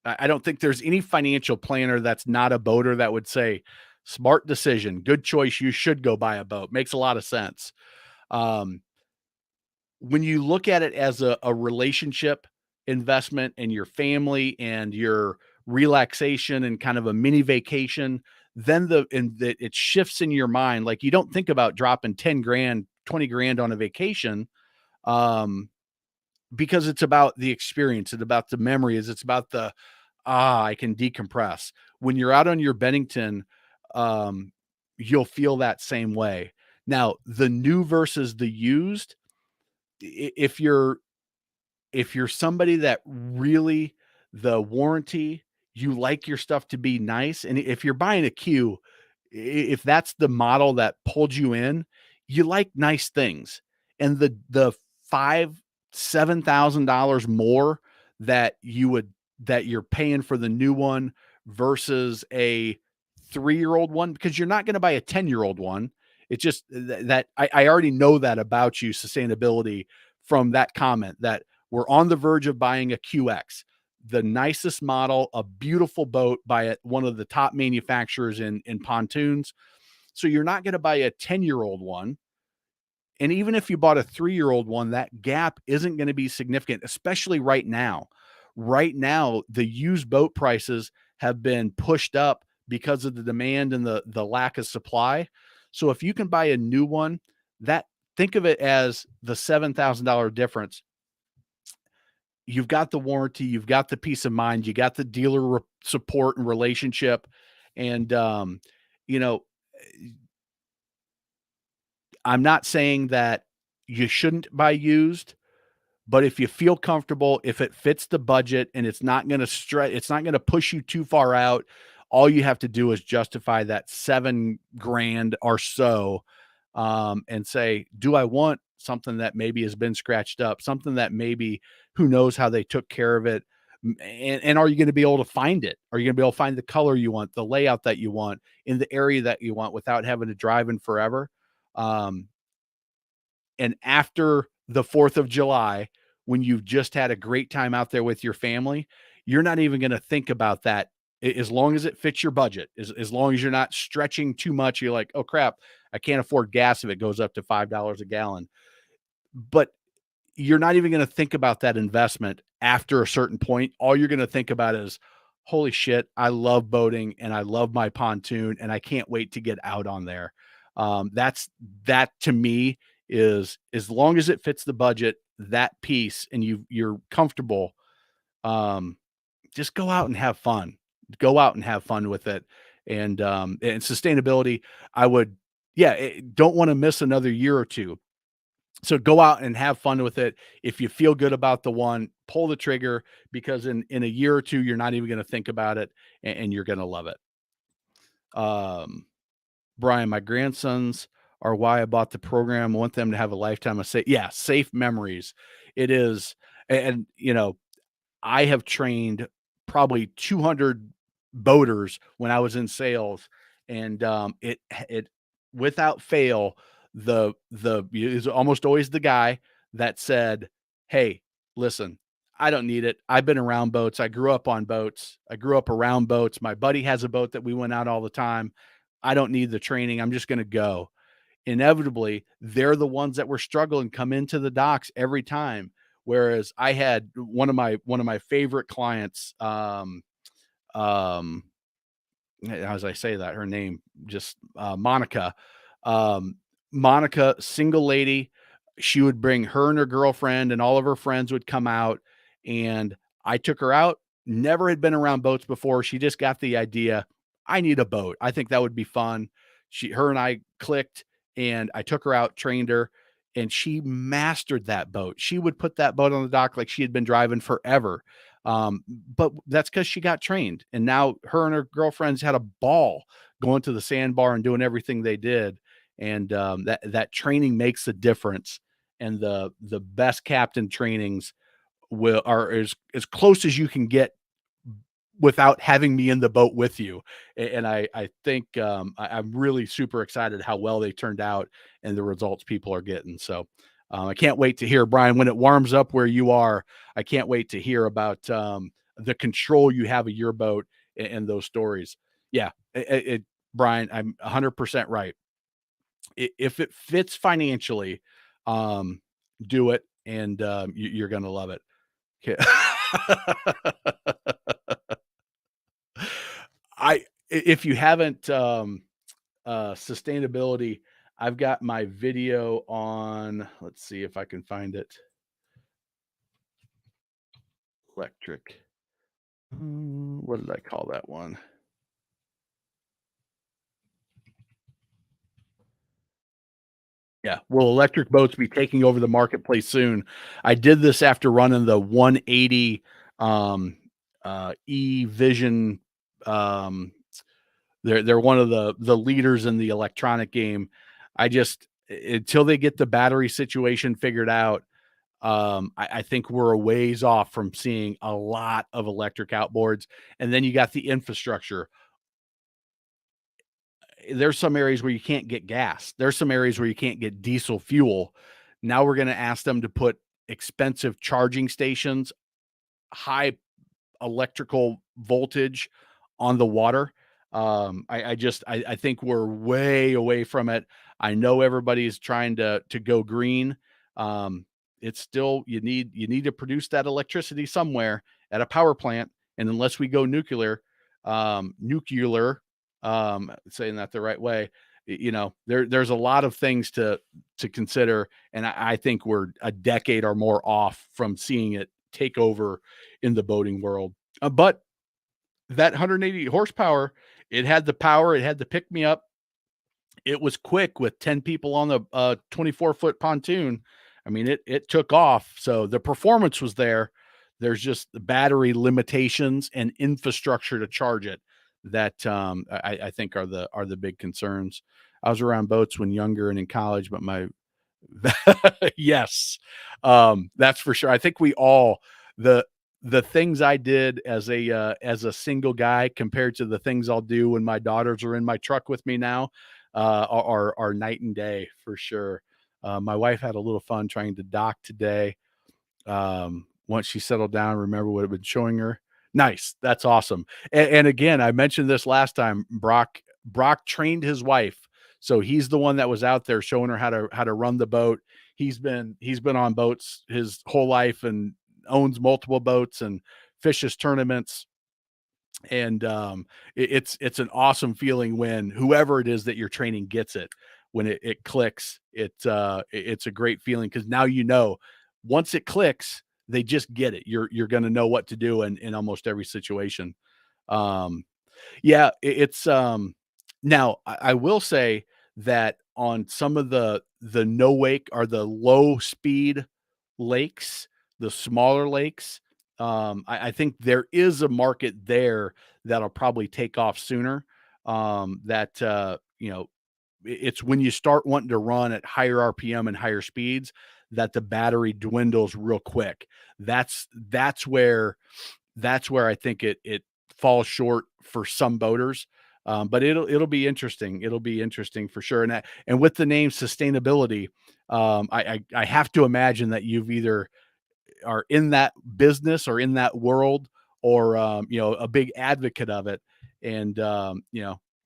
I don't think there's any financial planner that's not a boater that would say, smart decision, good choice. You should go buy a boat. Makes a lot of sense. Um, when you look at it as a relationship investment and your family and your relaxation and kind of a mini vacation, then it shifts in your mind. Like you don't think about dropping 10 grand, 20 grand on a vacation. Um, because it's about the experience, it's about the memories, it's about I can decompress. When you're out on your Bennington, um, you'll feel that same way. Now, the new versus the used, if you're somebody that really the warranty, you like your stuff to be nice, and if you're buying a Q, if that's the model that pulled you in, you like nice things. And the five, $7,000 more that you're paying for the new one versus a 3-year-old one, because you're not going to buy a 10-year-old one. It's just that I already know that about you, sustainability, from that comment that we're on the verge of buying a QX, the nicest model, a beautiful boat by one of the top manufacturers in pontoons. So you're not going to buy a 10-year-old one. And even if you bought a 3-year-old one, that gap isn't going to be significant, especially right now. Right now, the used boat prices have been pushed up because of the demand and the lack of supply. So if you can buy a new one, that think of it as the $7,000 difference. You've got the warranty, you've got the peace of mind, you got the dealer support and relationship. And, you know, I'm not saying that you shouldn't buy used, but if you feel comfortable, if it fits the budget and it's not going to stretch, it's not going to push you too far out. All you have to do is justify that 7 grand or so, and say, do I want something that maybe has been scratched up, something that maybe who knows how they took care of it. And are you going to be able to find it? Are you going to be able to find the color you want, the layout that you want in the area that you want without having to drive in forever? Um, and after the 4th of July, when you've just had a great time out there with your family, you're not even going to think about that as long as it fits your budget, as long as you're not stretching too much. You're like, oh crap, I can't afford gas if it goes up to $5 a gallon. But you're not even going to think about that investment after a certain point. All you're going to think about is, holy shit, I love boating and I love my pontoon and I can't wait to get out on there. That to me is, as long as it fits the budget, that piece, and you're comfortable, just go out and have fun. Go out and have fun with it. And sustainability, I would, don't want to miss another year or two. So go out and have fun with it. If you feel good about the one, pull the trigger, because in a year or two, you're not even going to think about it, and you're going to love it. Brian, my grandsons are why I bought the program. I want them to have a lifetime of safe memories. It is. And, I have trained probably 200 boaters when I was in sales, and it without fail, the is almost always the guy that said, "Hey, listen, I don't need it. I've been around boats. I grew up on boats. I grew up around boats. My buddy has a boat that we went out all the time. I don't need the training. I'm just going to go." Inevitably, they're the ones that were struggling come into the docks every time. Whereas I had one of my favorite clients, as I say that, her name just Monica. Monica, single lady. She would bring her and her girlfriend, and all of her friends would come out. And I took her out. Never had been around boats before. She just got the idea. I need a boat. I think that would be fun. Her and I clicked, and I took her out, trained her, and she mastered that boat. She would put that boat on the dock like she had been driving forever. But that's because she got trained. And now her and her girlfriends had a ball going to the sandbar and doing everything they did. And that training makes a difference. And the best captain trainings are as close as you can get without having me in the boat with you. And I think I'm really super excited how well they turned out and the results people are getting. So I can't wait to hear, Brian, when it warms up where you are. I can't wait to hear about the control you have of your boat and those stories. Yeah, Brian, I'm 100% right. If it fits financially, um, do it, and you're going to love it. Okay. If you haven't sustainability, I've got my video on, let's see if I can find it. Electric. What did I call that one? Yeah. Will electric boats be taking over the marketplace soon? I did this after running the 180 E-Vision. Um, they're one of the leaders in the electronic game. I just until they get the battery situation figured out, I think we're a ways off from seeing a lot of electric outboards. And then you got the infrastructure. There's some areas where you can't get gas. There's some areas where you can't get diesel fuel. Now we're going to ask them to put expensive charging stations, high electrical voltage on the water. I think we're way away from it. I know everybody's trying to go green. It's still you need to produce that electricity somewhere at a power plant, and unless we go nuclear, saying that the right way, there's a lot of things to consider, and I think we're a decade or more off from seeing it take over in the boating world. But that 180 horsepower, it had the power, it had the pick me up. It was quick with 10 people on the 24-foot pontoon. I mean, it took off. So the performance was there. There's just the battery limitations and infrastructure to charge it that I think are the big concerns. I was around boats when younger and in college, but my yes, that's for sure. I think we all the the things I did as a single guy compared to the things I'll do when my daughters are in my truck with me now are night and day for sure. My wife had a little fun trying to dock today. Once she settled down, remember what I've been showing her. Nice, that's awesome. And again, I mentioned this last time. Brock trained his wife, so he's the one that was out there showing her how to run the boat. He's been on boats his whole life and owns multiple boats and fishes tournaments. And it's an awesome feeling when whoever it is that you're training gets it. When it clicks, it's a great feeling because now once it clicks, they just get it. You're going to know what to do in almost every situation. Um, yeah, it's now I will say that on some of the no wake or the low speed lakes, the smaller lakes, I think there is a market there that'll probably take off sooner. That it's when you start wanting to run at higher RPM and higher speeds that the battery dwindles real quick. That's where I think it falls short for some boaters. But it'll be interesting. It'll be interesting for sure. And with the name sustainability, I have to imagine that you've either are in that business or in that world or a big advocate of it. And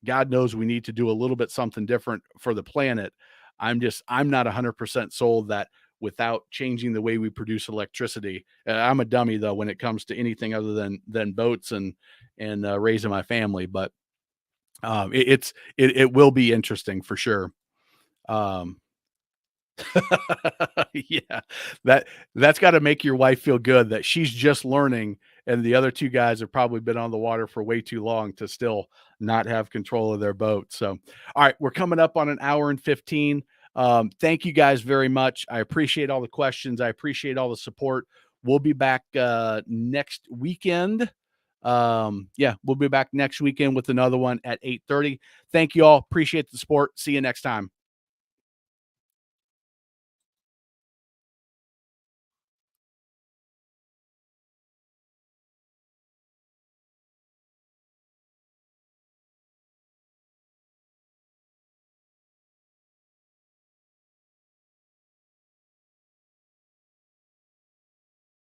God knows we need to do a little bit something different for the planet. I'm not 100% sold that without changing the way we produce electricity. I'm a dummy though when it comes to anything other than boats and raising my family. But it will be interesting for sure. Um, yeah, that's got to make your wife feel good that she's just learning, and the other two guys have probably been on the water for way too long to still not have control of their boat. So, all right, we're coming up on an hour and 15. Thank you guys very much. I appreciate all the questions. I appreciate all the support. We'll be back next weekend. Yeah, we'll be back next weekend with another one at 8:30. Thank you all. Appreciate the support. See you next time.